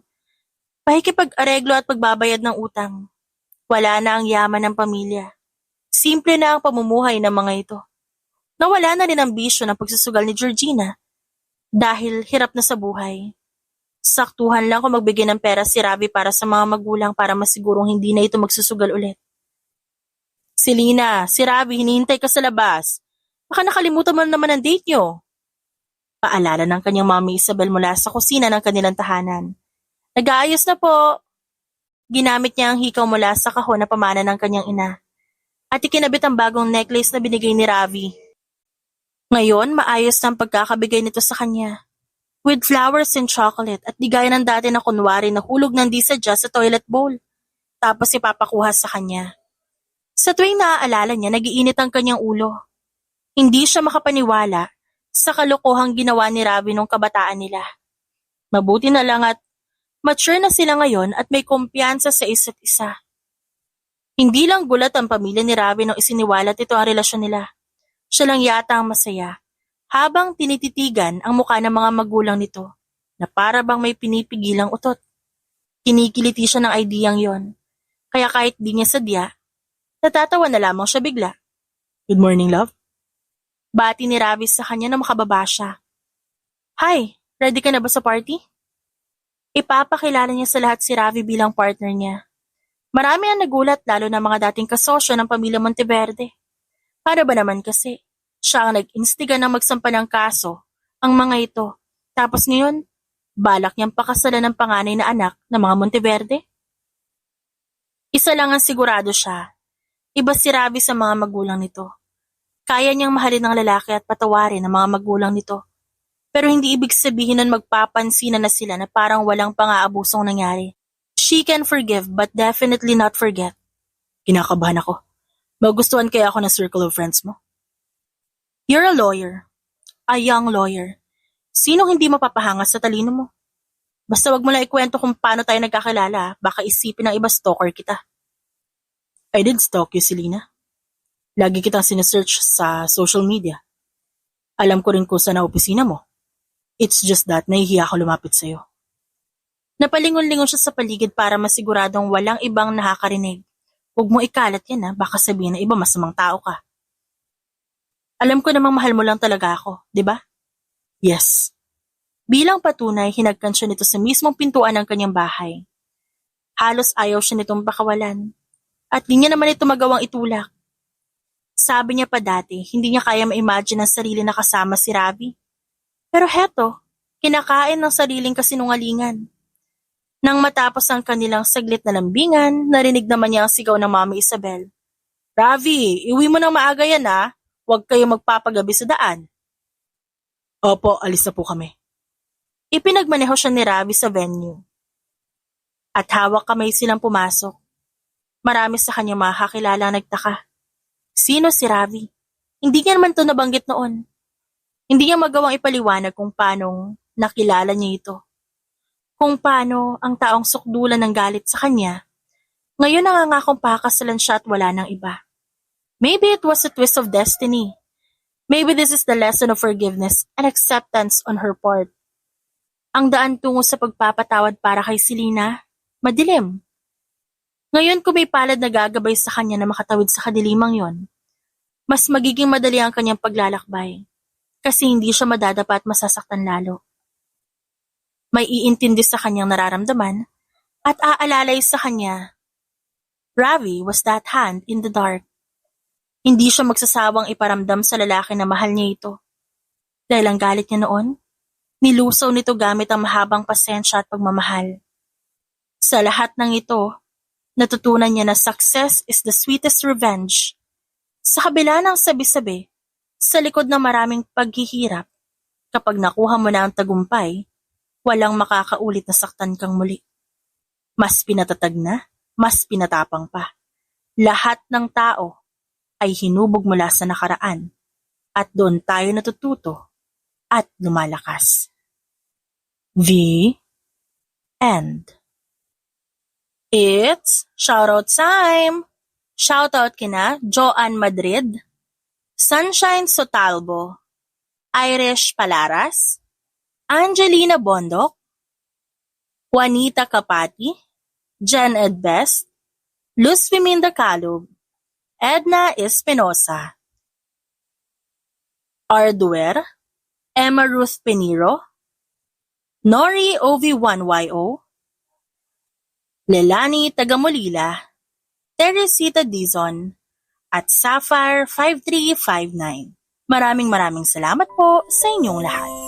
pakikipag-areglo at pagbabayad ng utang. Wala na ang yaman ng pamilya. Simple na ang pamumuhay ng mga ito. Nawala na rin ang bisyo ng pagsusugal ni Georgina dahil hirap na sa buhay. Saktuhan lang kung magbigay ng pera si Ravi para sa mga magulang para masigurong hindi na ito magsusugal ulit. Selena, si Ravi, hinihintay ka sa labas. Baka nakalimutan mo na naman ang date nyo. Paalala ng kanyang mami Isabel mula sa kusina ng kanilang tahanan. Nag-aayos na po. Ginamit niya ang hikaw mula sa kahon na pamana ng kanyang ina. At ikinabit ang bagong necklace na binigay ni Ravi. Ngayon, maayos na ang pagkakabigay nito sa kanya. With flowers and chocolate at di gaya ng dati na kunwari na hulog ng di sadya sa toilet bowl. Tapos ipapakuha sa kanya. Sa tuwing naaalala niya, nagiinit ang kanyang ulo. Hindi siya makapaniwala sa kalokohang ginawa ni Ravi nung kabataan nila. Mabuti na lang at mature na sila ngayon at may kumpiyansa sa isa't isa. Hindi lang gulat ang pamilya ni Ravi nung isiniwalat ito ang relasyon nila. Siya lang yata ang masaya, habang tinititigan ang mukha ng mga magulang nito na para bang may pinipigilang utot. Kinikiliti siya ng ideyang yon, kaya kahit di niya sadya, natatawa na lamang siya bigla. Good morning, love. Bati ni Ravi sa kanya na makababa siya. Hi, ready ka na ba sa party? Ipapakilala niya sa lahat si Ravi bilang partner niya. Marami ang nagulat lalo na mga dating kasosyo ng pamilya Monteverde. Para ba naman kasi, siya ang nag-instiga ng magsampa ng kaso, ang mga ito. Tapos ngayon, balak niyang pakasalan ng panganay na anak ng mga Monteverde? Isa lang ang sigurado siya. Iba si Ravi sa mga magulang nito. Kaya niyang mahalin ng lalaki at patawarin ang mga magulang nito. Pero hindi ibig sabihin nun magpapansinan na sila na parang walang pang-aabusong nangyari. She can forgive but definitely not forget. Kinakabahan ako. Magustuhan kaya ako ng circle of friends mo? You're a lawyer. A young lawyer. Sinong hindi mapapahanga sa talino mo? Basta wag mo lang ikwento kung paano tayo nagkakilala, baka isipin ng iba stalker kita. I did stalk you, Selena. Lagi kitang sinesearch sa social media. Alam ko rin kung saan ang opisina mo. It's just that nahihiya ako lumapit sa'yo. Napalingon-lingon siya sa paligid para masiguradong walang ibang nakakarinig. Huwag mo ikalat yan baka sabihin na iba masamang tao ka. Alam ko namang mahal mo lang talaga ako, di ba? Yes. Bilang patunay, hinagkan siya nito sa mismong pintuan ng kanyang bahay. Halos ayaw siya nitong pakawalan. At di niya naman ito magawang itulak. Sabi niya pa dati, hindi niya kaya ma-imagine ang sarili na kasama si Ravi. Pero heto, kinakain ng sariling kasinungalingan. Nang matapos ang kanilang saglit na lambingan, narinig naman niya ang sigaw ng Mami Isabel. Ravi, iwi mo nang maaga yan Huwag kayo magpapagabi sa daan. Opo, alis na po kami. Ipinagmaneho siya ni Ravi sa venue. At hawak kamay silang pumasok. Marami sa kanya makakilala ang nagtaka. Sino si Ravi? Hindi niya naman ito nabanggit noon. Hindi niya magawang ipaliwanag kung paanong nakilala niya ito. Kung paano ang taong sukdulan ng galit sa kanya, ngayon nangangakong pakakasalan siya at wala ng iba. Maybe it was a twist of destiny. Maybe this is the lesson of forgiveness and acceptance on her part. Ang daan tungo sa pagpapatawad para kay Selena, madilim. Ngayon kung may palad na gagabay sa kanya na makatawid sa kadilimang yon, mas magiging madali ang kanyang paglalakbay kasi hindi siya madadapa at masasaktan lalo. May iintindi sa kanyang nararamdaman at aalalay sa kanya. Ravi was that hand in the dark. Hindi siya magsasawang iparamdam sa lalaki na mahal niya ito. Dahil ang galit niya noon, nilusaw nito gamit ang mahabang pasensya at pagmamahal. Sa lahat ng ito, natutunan niya na success is the sweetest revenge. Sa kabila ng sabi-sabi, sa likod ng maraming paghihirap, kapag nakuha mo na ang tagumpay, walang makakaulit na saktan kang muli. Mas pinatatag na, mas pinatapang pa. Lahat ng tao ay hinubog mula sa nakaraan at doon tayo natututo at lumalakas. The End. It's shoutout time! Shoutout kina Joanne Madrid, Sunshine Sotalbo, Irish Palaras, Angelina Bondoc, Juanita Capati, Jen Edbest, Luz Piminda Calub, Edna Espinosa, Arduer, Emma Ruth Piniro, Nori OV1YO, Lelani Tagamulila, Teresita Dizon, at Sapphire 5359. Maraming salamat po sa inyong lahat.